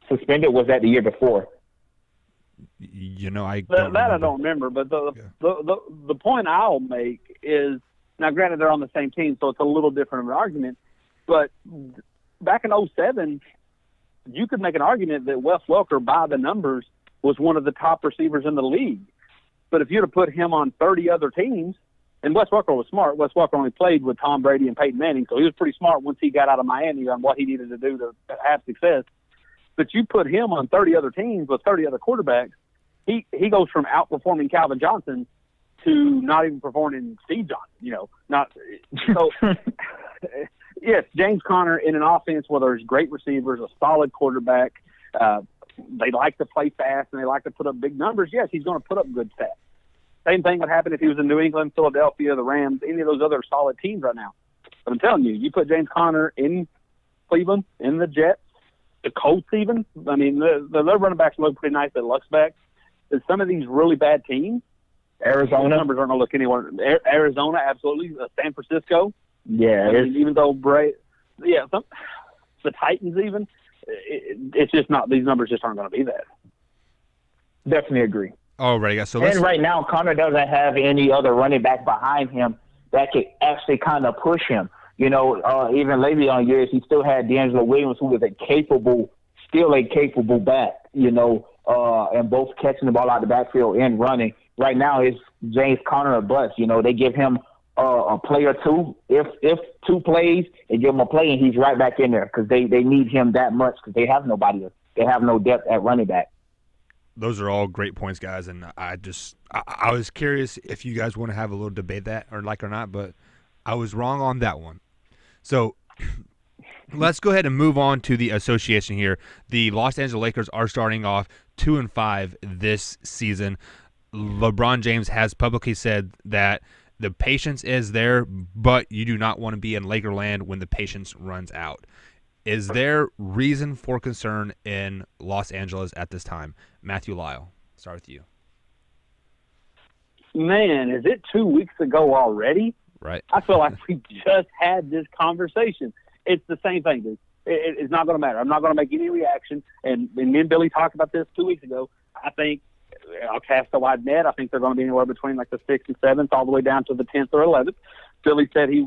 suspended? Was that the year before? I don't remember. But the point I'll make is, now granted they're on the same team, so it's a little different of an argument. But back in 2007, you could make an argument that Wes Welker, by the numbers, was one of the top receivers in the league. But if you'd have put him on 30 other teams, and Wes Welker was smart. Wes Welker only played with Tom Brady and Peyton Manning, so he was pretty smart once he got out of Miami on what he needed to do to have success. But you put him on 30 other teams with 30 other quarterbacks, he goes from outperforming Calvin Johnson to not even performing Steve Johnson. Yes, James Conner in an offense where there's great receivers, a solid quarterback. They like to play fast and they like to put up big numbers. Yes, he's going to put up good stats. Same thing would happen if he was in New England, Philadelphia, the Rams, any of those other solid teams right now. But I'm telling you, you put James Conner in Cleveland, in the Jets, the Colts even. I mean, the running backs look pretty nice at Luxback. And some of these really bad teams, Arizona numbers aren't going to look anywhere. Arizona, absolutely. San Francisco. Yeah. Even though the Titans even, it's just not, these numbers just aren't going to be that. Definitely agree. All right, guys. So right now, Connor doesn't have any other running back behind him that could actually kind of push him. Even Le'Veon years, he still had D'Angelo Williams, who was still a capable back, and both catching the ball out the backfield and running. Right now, it's James Conner a bust. They give him a play or two. If two plays, they give him a play, and he's right back in there because they need him that much because they have nobody. They have no depth at running back. Those are all great points, guys, and I was curious if you guys want to have a little debate that or not, but I was wrong on that one. So let's go ahead and move on to the association here. The Los Angeles Lakers are starting off 2-5 this season. LeBron James has publicly said that the patience is there, but you do not want to be in Lakerland when the patience runs out. Is there reason for concern in Los Angeles at this time? Matthew Lyle, start with you. Man, is it 2 weeks ago already? Right. I feel like we just had this conversation. It's the same thing, dude. It's not going to matter. I'm not going to make any reaction. And me and Billy talked about this 2 weeks ago. I think I'll cast a wide net. I think they're going to be anywhere between like the 6th and 7th all the way down to the 10th or 11th. Billy said he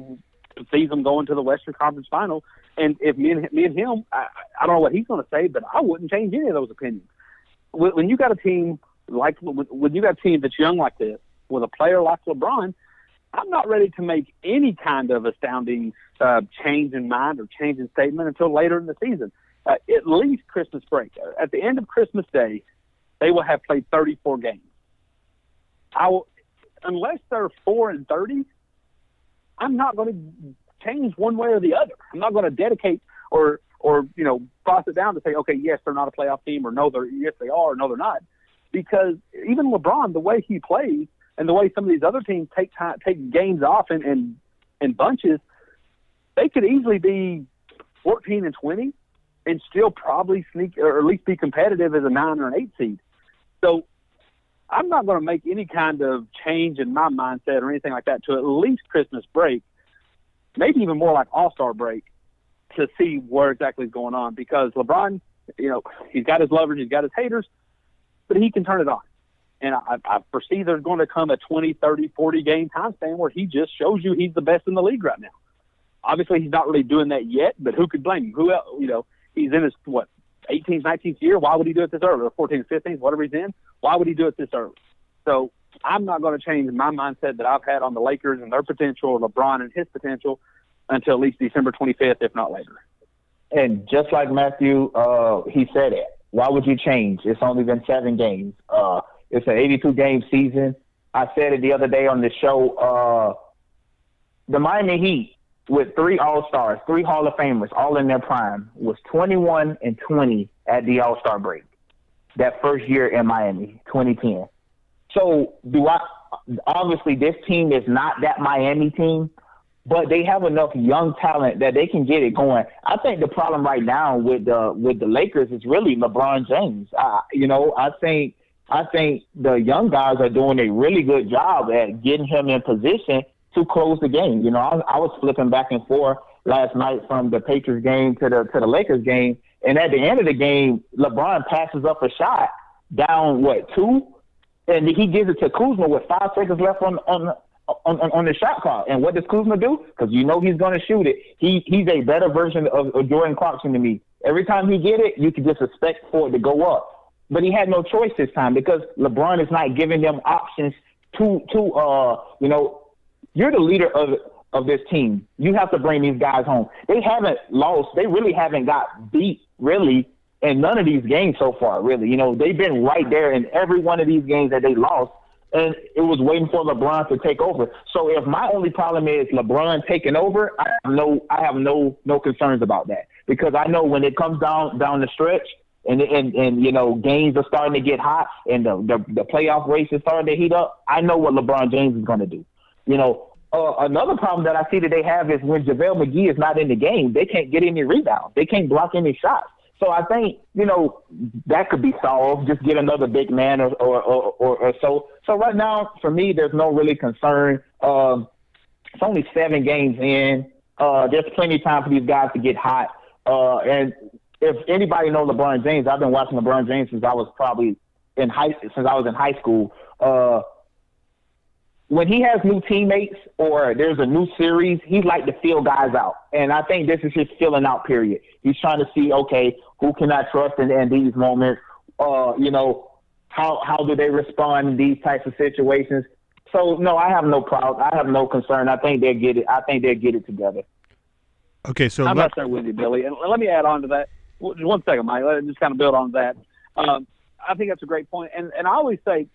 sees them going to the Western Conference Final. And if me and him, I don't know what he's going to say, but I wouldn't change any of those opinions. When you got a team when you got a team that's young like this, with a player like LeBron, I'm not ready to make any kind of astounding change in mind or change in statement until later in the season. At least Christmas break. At the end of Christmas Day, they will have played 34 games. Unless they're 4-30, I'm not going to change one way or the other. I'm not going to dedicate or cross it down to say, okay, yes, they're not a playoff team, or no, yes, they are, or no, they're not. Because even LeBron, the way he plays and the way some of these other teams take games off in bunches, they could easily be 14-20 and still probably sneak or at least be competitive as a 9 or an 8 seed. So I'm not going to make any kind of change in my mindset or anything like that to at least Christmas break, maybe even more like All-Star break, to see where exactly is going on. Because LeBron, he's got his lovers, he's got his haters, but he can turn it on. And I foresee there's going to come a 20, 30, 40-game time span where he just shows you he's the best in the league right now. Obviously, he's not really doing that yet, but who could blame him? Who else? He's in his, 18th, 19th year. Why would he do it this early? Or 14th, 15th, whatever he's in. Why would he do it this early? So I'm not going to change my mindset that I've had on the Lakers and their potential, or LeBron and his potential, until at least December 25th, if not later. And just like Matthew, he said it. Why would you change? It's only been 7 games. It's an 82-game season. I said it the other day on the show. The Miami Heat, with 3 All-Stars, 3 Hall of Famers, all in their prime, was 21-20 at the All-Star break. That first year in Miami, 2010. So obviously this team is not that Miami team, but they have enough young talent that they can get it going. I think the problem right now with the Lakers is really LeBron James. I think the young guys are doing a really good job at getting him in position to close the game. I was flipping back and forth last night from the Patriots game to the Lakers game, and at the end of the game, LeBron passes up a shot down 2, and he gives it to Kuzma with 5 seconds left on the shot clock. And what does Kuzma do? Because he's going to shoot it. He's a better version of Jordan Clarkson to me. Every time he get it, you can just expect for it to go up. But he had no choice this time because LeBron is not giving them options to you're the leader of this team. You have to bring these guys home. They haven't lost. They really haven't got beat, really, in none of these games so far, really. They've been right there in every one of these games that they lost, and it was waiting for LeBron to take over. So if my only problem is LeBron taking over, I have no concerns about that, because I know when it comes down the stretch and games are starting to get hot and the playoff race is starting to heat up, I know what LeBron James is going to do. Another problem that I see that they have is when JaVale McGee is not in the game, they can't get any rebounds. They can't block any shots. So I think, that could be solved. Just get another big man or so. So right now, for me, there's no really concern. It's only 7 games in. There's plenty of time for these guys to get hot. And if anybody knows LeBron James, I've been watching LeBron James since I was in high school. When he has new teammates or there's a new series, he's like to feel guys out. And I think this is his filling out period. He's trying to see, okay, who can I trust in these moments? How do they respond in these types of situations? So, no, I have no problem. I have no concern. I think they'll get it. I think they'll get it together. Okay, so I'm not there with you, Billy. And let me add on to that. Just one second, Mike. Let me just kind of build on that. I think that's a great point. And I always say,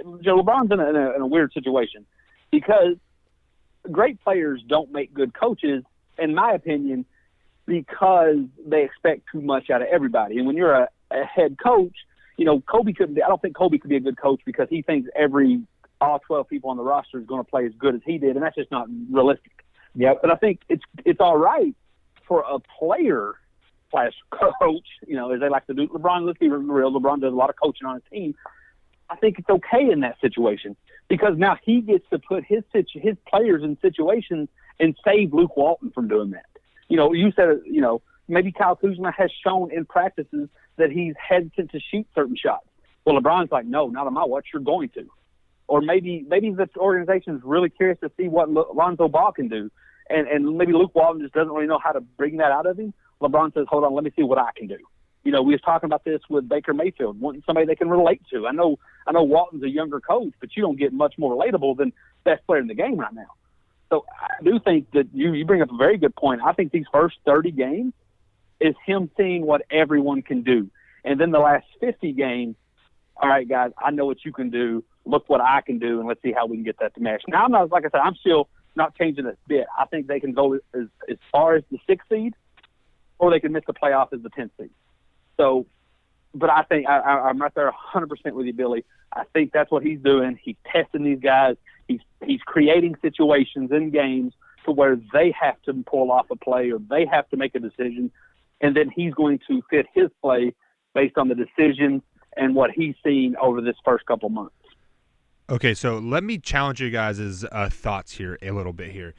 LeBron's in a weird situation because great players don't make good coaches, in my opinion, because they expect too much out of everybody. And when you're a head coach, Kobe couldn't. I don't think Kobe could be a good coach because he thinks all 12 people on the roster is going to play as good as he did, and that's just not realistic. Yeah. But I think it's all right for a player / coach, as they like to do. LeBron, let's be real, LeBron does a lot of coaching on his team. I think it's okay in that situation because now he gets to put his players in situations and save Luke Walton from doing that. You said, maybe Kyle Kuzma has shown in practices that he's hesitant to shoot certain shots. Well, LeBron's like, no, not on my watch. You're going to. Or maybe the organization is really curious to see what Lonzo Ball can do, and maybe Luke Walton just doesn't really know how to bring that out of him, LeBron says, hold on, let me see what I can do. You know, we was talking about this with Baker Mayfield, wanting somebody they can relate to. I know Walton's a younger coach, but you don't get much more relatable than best player in the game right now. So I do think that you bring up a very good point. I think these first 30 games is him seeing what everyone can do. And then the last 50 games, all right, guys, I know what you can do. Look what I can do, and let's see how we can get that to mesh. Now, I'm not, like I said, I'm still not changing a bit. I think they can go as far as the 6th seed, or they can miss the playoff as the 10th seed. So, but I think I'm right there 100% with you, Billy. I think that's what he's doing. He's testing these guys. He's creating situations in games to where they have to pull off a play or they have to make a decision, and then he's going to fit his play based on the decisions and what he's seen over this first couple months. Okay, so let me challenge you guys' thoughts here a little bit here.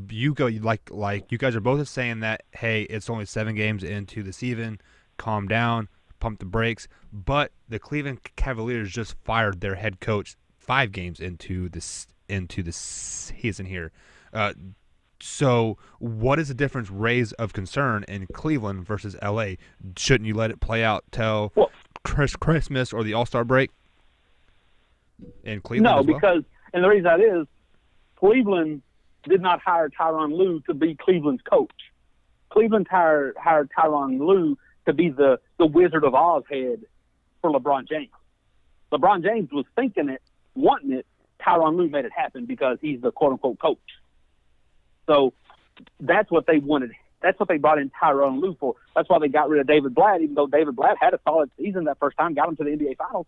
You go like you guys are both saying that, hey, it's only 7 games into the season. Calm down, pump the brakes. But the Cleveland Cavaliers just fired their head coach 5 games into the season here. So what is the difference raised of concern in Cleveland versus L.A.? Shouldn't you let it play out till Christmas or the All-Star break in Cleveland? No, as well? because – and the reason that is Cleveland did not hire Tyronn Lue to be Cleveland's coach. Cleveland hired Tyronn Lue to be the Wizard of Oz head for LeBron James. LeBron James was thinking it, wanting it. Tyronn Lue made it happen because he's the quote-unquote coach. So that's what they wanted. That's what they brought in Tyronn Lue for. That's why they got rid of David Blatt, even though David Blatt had a solid season that first time, got him to the NBA Finals.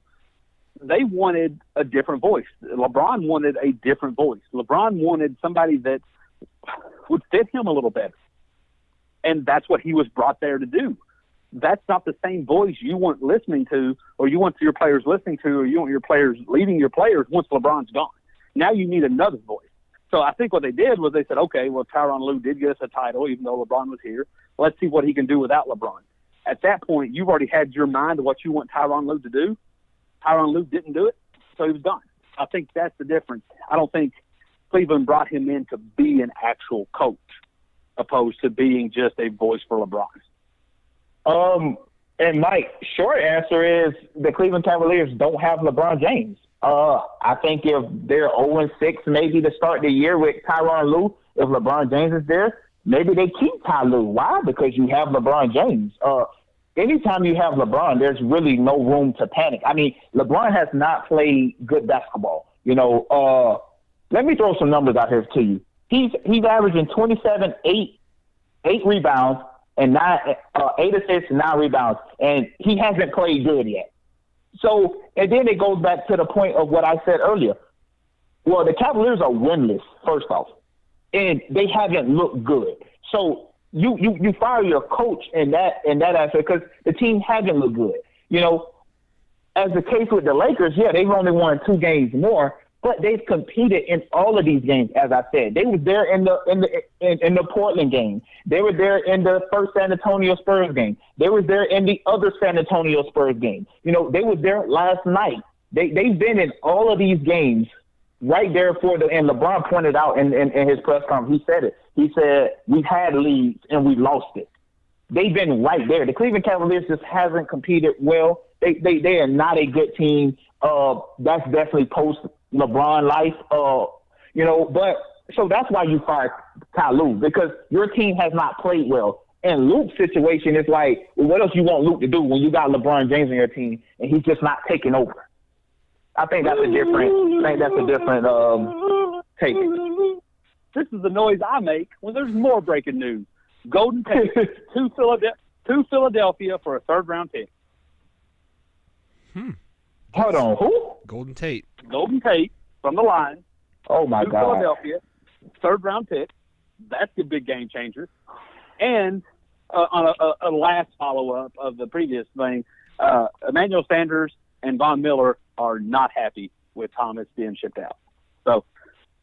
They wanted a different voice. LeBron wanted a different voice. LeBron wanted somebody that would fit him a little better. And that's what he was brought there to do. That's not the same voice you want listening to, or you want your players listening to, or you want your players leading your players once LeBron's gone. Now you need another voice. So I think what they did was they said, okay, well, Tyronn Lue did get us a title, even though LeBron was here. Let's see what he can do without LeBron. At that point, you've already had your mind of what you want Tyronn Lue to do. Tyronn Lue didn't do it, so he was done. I think that's the difference. I don't think Cleveland brought him in to be an actual coach, opposed to being just a voice for LeBron. And Mike, short answer is the Cleveland Cavaliers don't have LeBron James. I think if they're 0-6 maybe to start the year with Tyronn Lue, if LeBron James is there, maybe they keep Ty Lue. Why? Because you have LeBron James. Anytime you have LeBron, there's really no room to panic. I mean, LeBron has not played good basketball. You know, let me throw some numbers out here to you. He's averaging 27, 8 rebounds, and 8 assists, 9 rebounds, and he hasn't played good yet. So, and then it goes back to the point of what I said earlier. Well, the Cavaliers are winless, first off, and they haven't looked good. So you fire your coach in that aspect because the team hasn't looked good. You know, as the case with the Lakers, yeah, they've only won 2 games more, but they've competed in all of these games. As I said, they were there in the Portland game. They were there in the first San Antonio Spurs game. They were there in the other San Antonio Spurs game. You know, they were there last night. They've been in all of these games right there and LeBron pointed out in his press conference, he said it. He said, we've had leads and we lost it. They've been right there. The Cleveland Cavaliers just hasn't competed well. They are not a good team. That's definitely post LeBron life. You know, but so that's why you fired Ty Lue, because your team has not played well. And Luke's situation is like, well, what else you want Luke to do when you got LeBron James on your team and he's just not taking over? I think that's a different take. This is the noise I make when there's more breaking news. Golden Tate to Philadelphia for a 3rd-round pick. Hold on, who? Golden Tate from the Lions. Oh my to God! Philadelphia, 3rd-round pick. That's a big game changer. And on a last follow-up of the previous thing, Emmanuel Sanders and Von Miller are not happy with Thomas being shipped out. So,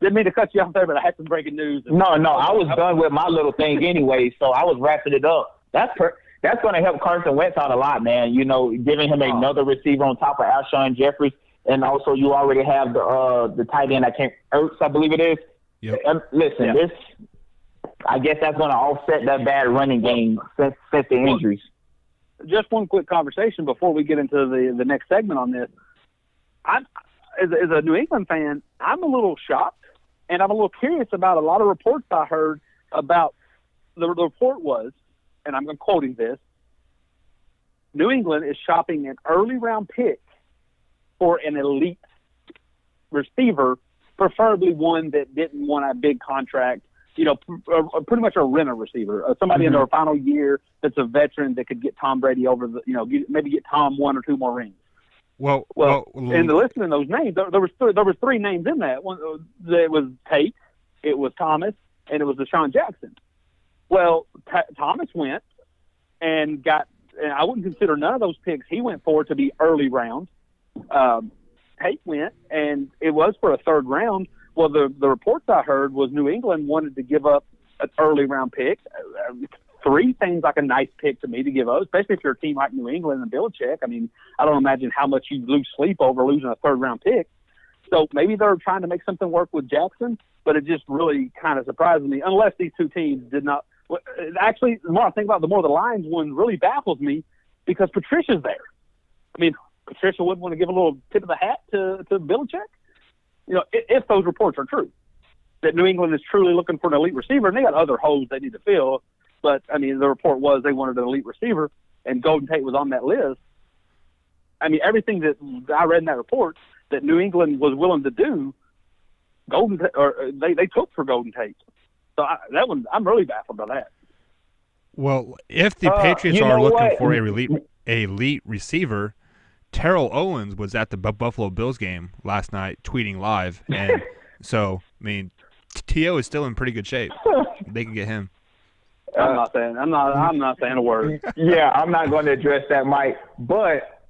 didn't mean to cut you off there, but I had some breaking news. No, I was done with my little thing anyway, so I was wrapping it up. That's going to help Carson Wentz out a lot, man. You know, giving him another receiver on top of Alshon Jeffries, and also you already have the tight end. Ertz, I believe it is. Yep. Listen, I guess that's going to offset that bad running game since the injuries. Just one quick conversation before we get into the next segment on this. As a New England fan, I'm a little shocked, and I'm a little curious about a lot of reports I heard about. The report was, and I'm quoting this, New England is shopping an early round pick for an elite receiver, preferably one that didn't want a big contract, pretty much a renter receiver, somebody in their final year that's a veteran that could get Tom Brady over maybe get Tom 1 or 2 more rings. Well, and listening to those names, there was 3 names in that. One, it was Tate, it was Thomas, and it was Deshaun Jackson. Well, Thomas went and got, and I wouldn't consider none of those picks he went for to be early round. Tate went, and it was for a 3rd round. Well, the reports I heard was New England wanted to give up an early round pick. 3 seems like a nice pick to me to give up, especially if you're a team like New England and Belichick. I mean, I don't imagine how much you lose sleep over losing a 3rd round pick. So maybe they're trying to make something work with Jackson, but it just really kind of surprises me, unless these 2 teams did not. Actually, the more I think about it, the more the Lions one really baffles me because Patricia's there. I mean, Patricia wouldn't want to give a little tip of the hat to Belichick. If those reports are true, that New England is truly looking for an elite receiver, and they got other holes they need to fill. But, I mean, the report was they wanted an elite receiver, and Golden Tate was on that list. I mean, everything that I read in that report that New England was willing to do, they took for Golden Tate. So that one, I'm really baffled by that. Well, if the Patriots are looking for a elite receiver, Terrell Owens was at the Buffalo Bills game last night tweeting live. And so, I mean, T.O. is still in pretty good shape. They can get him. I'm not saying a word. Yeah, I'm not going to address that, Mike. But,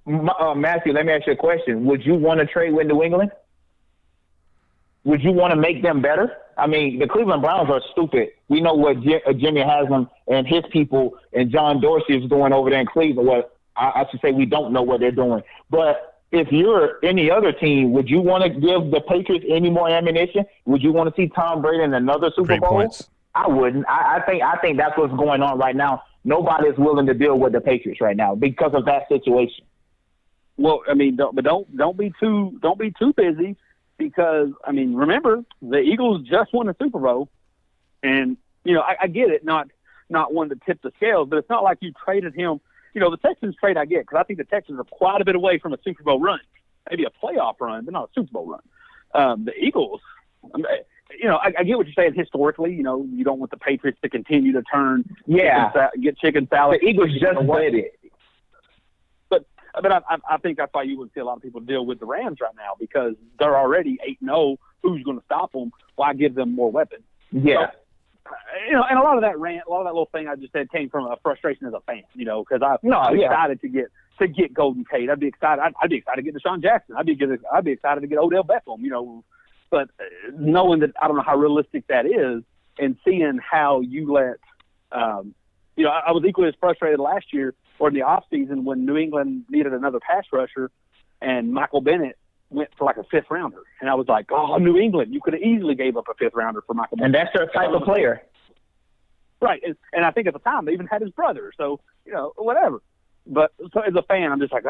Matthew, let me ask you a question. Would you want to trade with New England? Would you want to make them better? I mean, the Cleveland Browns are stupid. We know what Jimmy Haslam and his people and John Dorsey is doing over there in Cleveland. Well, I should say we don't know what they're doing. But if you're any other team, would you want to give the Patriots any more ammunition? Would you want to see Tom Brady in another Super Bowl? Points. I wouldn't. I think that's what's going on right now. Nobody's willing to deal with the Patriots right now because of that situation. Well, I mean, don't be too busy. Because, I mean, remember, the Eagles just won a Super Bowl. And, I get it, not wanting to tip the scales, but it's not like you traded him. The Texans trade I get, because I think the Texans are quite a bit away from a Super Bowl run. Maybe a playoff run, but not a Super Bowl run. The Eagles, I get what you're saying historically. You don't want the Patriots to continue to turn, get chicken salad. The Eagles just did it. But I think that's why you would see a lot of people deal with the Rams right now because they're already 8-0. Who's going to stop them? Why give them more weapons? Yeah. So, and a lot of that little thing I just said came from a frustration as a fan. Because I'm excited to get Golden Tate. I'd be excited. I'd be excited to get Deshaun Jackson. I'd be excited to get Odell Beckham. But knowing that I don't know how realistic that is, and seeing how you let, I was equally as frustrated last year. Or in the offseason when New England needed another pass rusher and Michael Bennett went for like a 5th rounder. And I was like, oh, New England, you could have easily gave up a 5th rounder for Michael Bennett. And that's their type of player. Right. And I think at the time they even had his brother. So, whatever. But so as a fan, I'm just like,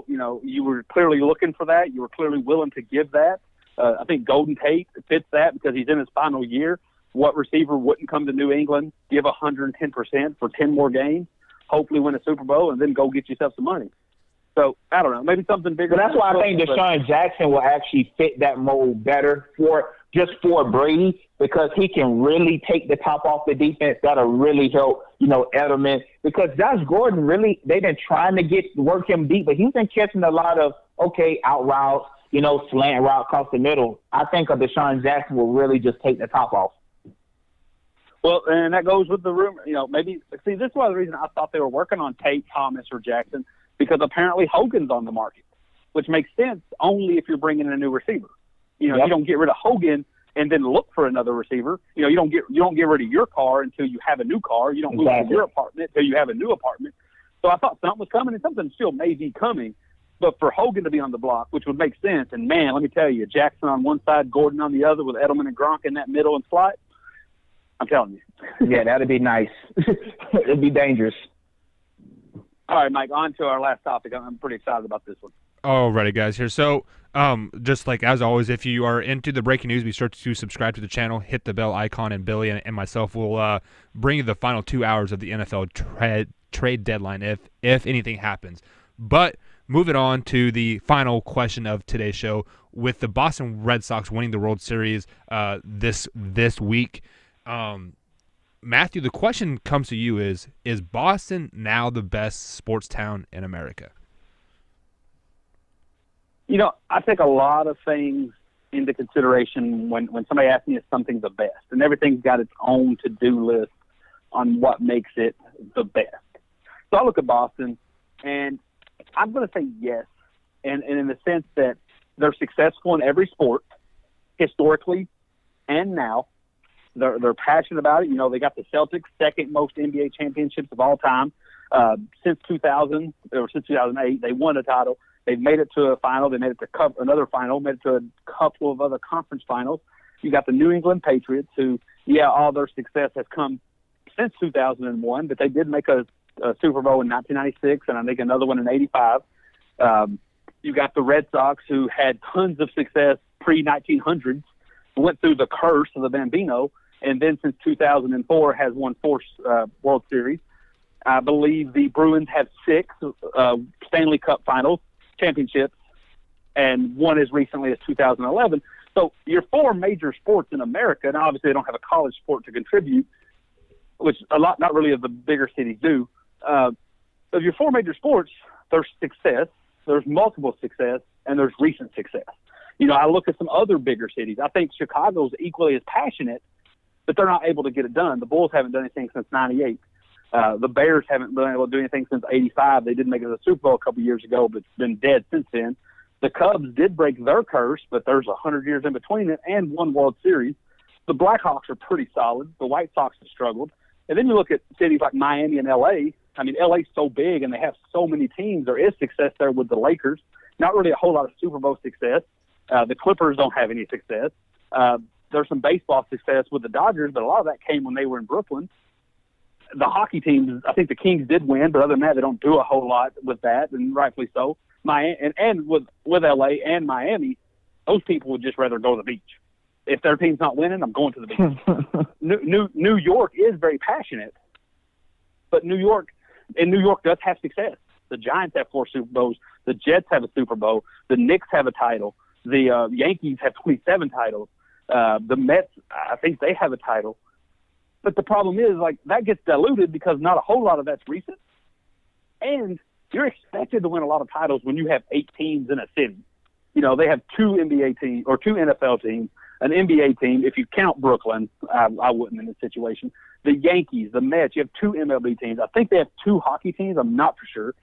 you were clearly looking for that. You were clearly willing to give that. I think Golden Tate fits that because he's in his final year. What receiver wouldn't come to New England, give 110% for 10 more games? Hopefully win a Super Bowl, and then go get yourself some money. So, I don't know, maybe something bigger. But that's why I think Deshaun Jackson will actually fit that mold better for Brady because he can really take the top off the defense. That'll really help, Edelman. Because Josh Gordon they've been trying to work him deep, but he's been catching a lot of, out routes, slant route across the middle. I think Deshaun Jackson will really just take the top off. Well, and that goes with the rumor. Maybe this is one of the reasons I thought they were working on Tate, Thomas, or Jackson because apparently Hogan's on the market, which makes sense only if you're bringing in a new receiver. You don't get rid of Hogan and then look for another receiver. You don't get rid of your car until you have a new car. You don't move to your apartment until you have a new apartment. So I thought something was coming, and something still may be coming. But for Hogan to be on the block, which would make sense, and man, let me tell you, Jackson on one side, Gordon on the other, with Edelman and Gronk in that middle and slot. I'm telling you. Yeah, that'd be nice. It'd be dangerous. All right, Mike, on to our last topic. I'm pretty excited about this one. Alrighty, guys, here. So, just like as always, if you are into the breaking news, be sure to subscribe to the channel, hit the bell icon, and Billy and myself will bring you the final 2 hours of the NFL trade deadline if anything happens. But moving on to the final question of today's show, with the Boston Red Sox winning the World Series this week, Matthew, the question comes to you: Is Boston now the best sports town in America? You know, I take a lot of things into consideration when somebody asks me if something's the best, and everything's got its own to-do list on what makes it the best. So I look at Boston, and I'm going to say yes, and in the sense that they're successful in every sport, historically and now. They're passionate about it. You know, they got the Celtics' second most NBA championships of all time. Since 2000 or since 2008, they won a title. They've made it to a final. They made it to another final, made it to a couple of other conference finals. You got the New England Patriots, who, all their success has come since 2001, but they did make a Super Bowl in 1996, and I think another one in 85. You got the Red Sox, who had tons of success pre-1900s, went through the curse of the Bambino, and then since 2004 has won 4 World Series. I believe the Bruins have 6 Stanley Cup Finals championships, and one as recently as 2011. So your 4 major sports in America, and obviously they don't have a college sport to contribute, which not really of the bigger cities do. Of your 4 major sports, there's success, there's multiple success, and there's recent success. You know, I look at some other bigger cities. I think Chicago's equally as passionate, but they're not able to get it done. The Bulls haven't done anything since 98. The Bears haven't been able to do anything since 85. They didn't make it to the Super Bowl a couple years ago, but it's been dead since then. The Cubs did break their curse, but there's 100 years in between it and 1 World Series. The Blackhawks are pretty solid. The White Sox have struggled. And then you look at cities like Miami and L.A. I mean, L.A.'s so big and they have so many teams. There is success there with the Lakers. Not really a whole lot of Super Bowl success. The Clippers don't have any success. There's some baseball success with the Dodgers, but a lot of that came when they were in Brooklyn. The hockey teams, I think the Kings did win, but other than that, they don't do a whole lot with that, and rightfully so. And with LA and Miami, those people would just rather go to the beach. If their team's not winning, I'm going to the beach. New York is very passionate, but New York does have success. The Giants have 4 Super Bowls. The Jets have a Super Bowl. The Knicks have a title. The Yankees have 27 titles. The Mets, I think they have a title. But the problem is, like, that gets diluted because not a whole lot of that's recent. And you're expected to win a lot of titles when you have 8 teams in a city. You know, they have 2 NBA teams or 2 NFL teams, an NBA team. If you count Brooklyn, I wouldn't in this situation. The Yankees, the Mets, you have 2 MLB teams. I think they have 2 hockey teams. I'm not for sure.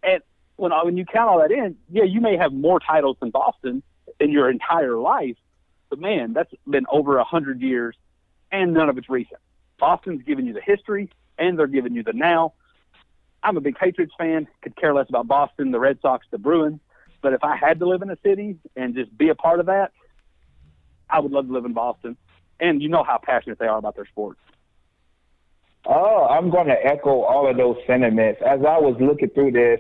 And when you count all that in, you may have more titles than Boston in your entire life. But, man, that's been over 100 years, and none of it's recent. Boston's giving you the history, and they're giving you the now. I'm a big Patriots fan, could care less about Boston, the Red Sox, the Bruins. But if I had to live in a city and just be a part of that, I would love to live in Boston. And you know how passionate they are about their sports. Oh, I'm going to echo all of those sentiments. As I was looking through this,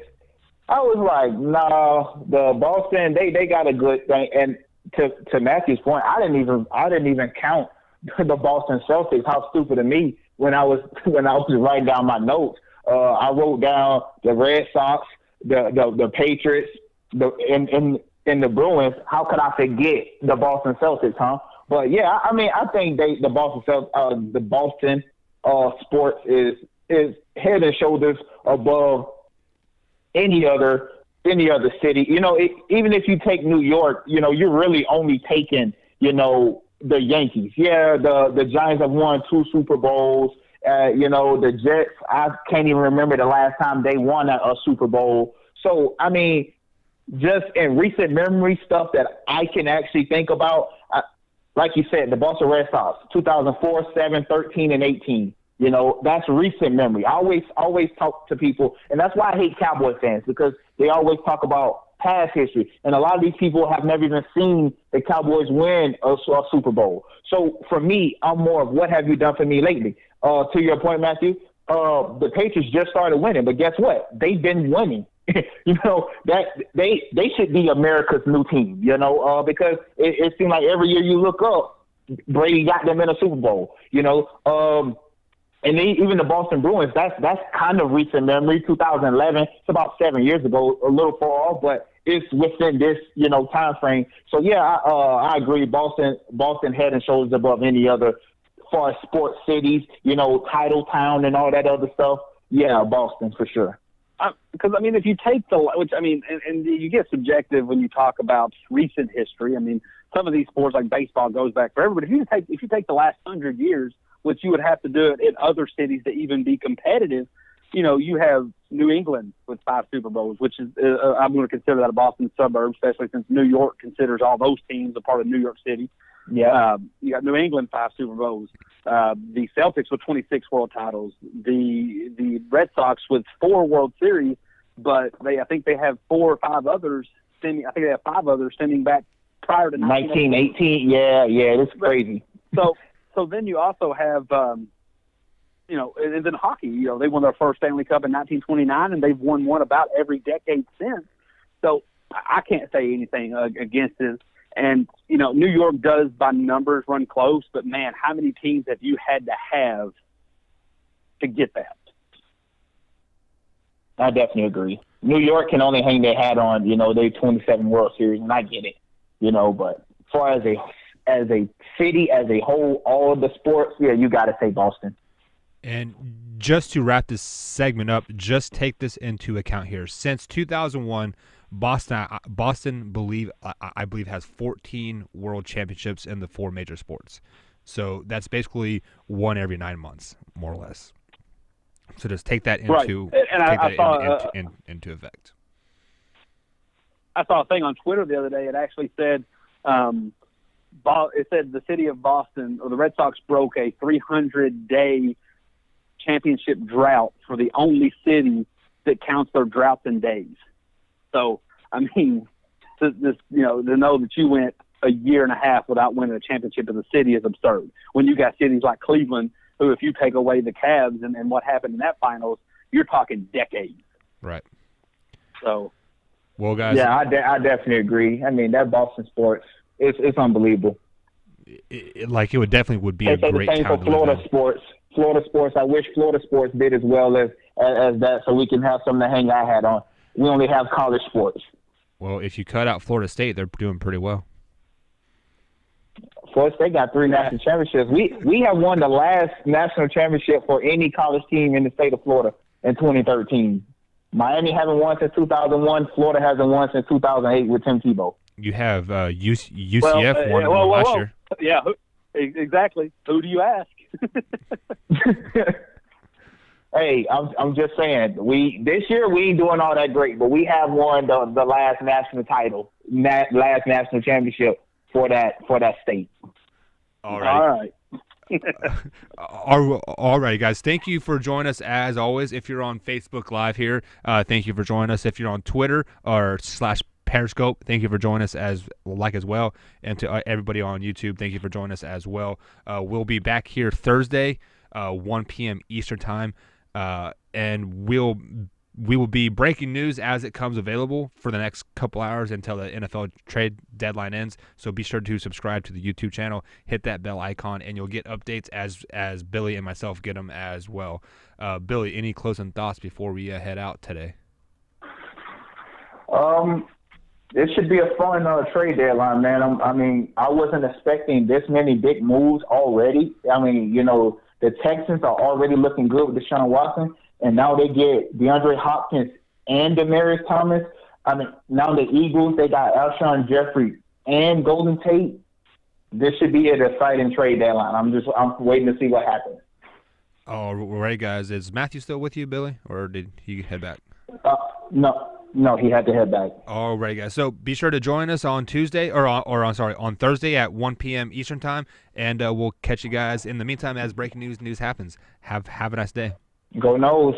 I was like, no, the Boston, they got a good thing. And to Matthew's point, I didn't even count the Boston Celtics. How stupid of me when I was writing down my notes. I wrote down the Red Sox, the Patriots, and the Bruins. How could I forget the Boston Celtics, huh? But yeah, I mean, I think the Boston sports is head and shoulders above any other city. You know, even if you take New York, you know, you're really only taking, you know, the Yankees. Yeah, the Giants have won 2 Super Bowls. You know, the Jets, I can't even remember the last time they won a Super Bowl. So, I mean, just in recent memory stuff that I can actually think about, like you said, the Boston Red Sox, 2004, 7, 13, and 18. You know, that's recent memory. I always talk to people, and that's why I hate Cowboy fans, because they always talk about past history. And a lot of these people have never even seen the Cowboys win a Super Bowl. So for me, I'm more of what have you done for me lately? To your point, Matthew, the Patriots just started winning, but guess what? They've been winning. That they should be America's new team, because it seems like every year you look up, Brady got them in a Super Bowl, and even the Boston Bruins, that's kind of recent memory, 2011. It's about 7 years ago, a little far off, but it's within this, time frame. So yeah, I agree. Boston head and shoulders above any other far as sports cities, title town and all that other stuff. Yeah, Boston for sure. Because, if you take and you get subjective when you talk about recent history. Some of these sports like baseball goes back forever. But if you take the last 100 years, which you would have to do it in other cities to even be competitive, you have New England with 5 Super Bowls, which is I'm going to consider that a Boston suburb, especially since New York considers all those teams a part of New York City. Yeah, you got New England 5 Super Bowls. The Celtics with 26 world titles. The Red Sox with 4 World Series, but I think they have 4 or 5 others. I think they have 5 others stemming back prior to 1918. Yeah, it's crazy. So then you also have, and then hockey. They won their first Stanley Cup in 1929, and they've won one about every decade since. So I can't say anything against it. And, New York does by numbers run close, but, man, how many teams have you had to have to get that? I definitely agree. New York can only hang their hat on, their 27 World Series, and I get it, but as far as a city, as a whole, all of the sports, yeah, you got to say Boston. And just to wrap this segment up, just take this into account here. Since 2001, Boston, I believe, has 14 world championships in the 4 major sports. So that's basically one every 9 months, more or less. So just take that into into effect. I saw a thing on Twitter the other day. It actually said, the city of Boston, or the Red Sox, broke a 300-day championship drought for the only city that counts their droughts in days. So, to know that you went a year and a half without winning a championship in the city is absurd. When you got cities like Cleveland, who, if you take away the Cavs and what happened in that finals, you're talking decades. Right. So, well, guys. Yeah, I definitely agree. That Boston sports, it's unbelievable. It would definitely be a great the same town for to live Florida in. sports. Florida sports. I wish Florida sports did as well as that, so we can have something to hang our hat on. We only have college sports. Well, if you cut out Florida State, they're doing pretty well. Florida State got 3 national championships. We have won the last national championship for any college team in the state of Florida in 2013. Miami haven't won since 2001. Florida hasn't won since 2008 with Tim Tebow. You have UCF won last year. Yeah, exactly. Who do you ask? Hey, I'm just saying. This year we ain't doing all that great, but we have won the last national title, last national championship for that state. All right. All right, guys. Thank you for joining us as always. If you're on Facebook Live here, thank you for joining us. If you're on Twitter or /Periscope, thank you for joining us as well. And to everybody on YouTube, thank you for joining us as well. We'll be back here Thursday, 1 p.m. Eastern Time, and we will be breaking news as it comes available for the next couple hours until the NFL trade deadline ends. So be sure to subscribe to the YouTube channel, hit that bell icon, and you'll get updates as Billy and myself get them as well. Billy, any closing thoughts before we head out today? It should be a fun trade deadline, man. I wasn't expecting this many big moves already. The Texans are already looking good with Deshaun Watson. And now they get DeAndre Hopkins and Demaryius Thomas. Now the Eagles, they got Alshon Jeffrey and Golden Tate. This should be an exciting trade deadline. I'm waiting to see what happens. All right, guys. Is Matthew still with you, Billy, or did he head back? No, he had to head back. All right, guys. So be sure to join us on Tuesday on Thursday at 1 p.m. Eastern Time, and we'll catch you guys in the meantime as breaking news happens. Have a nice day. Go Noles.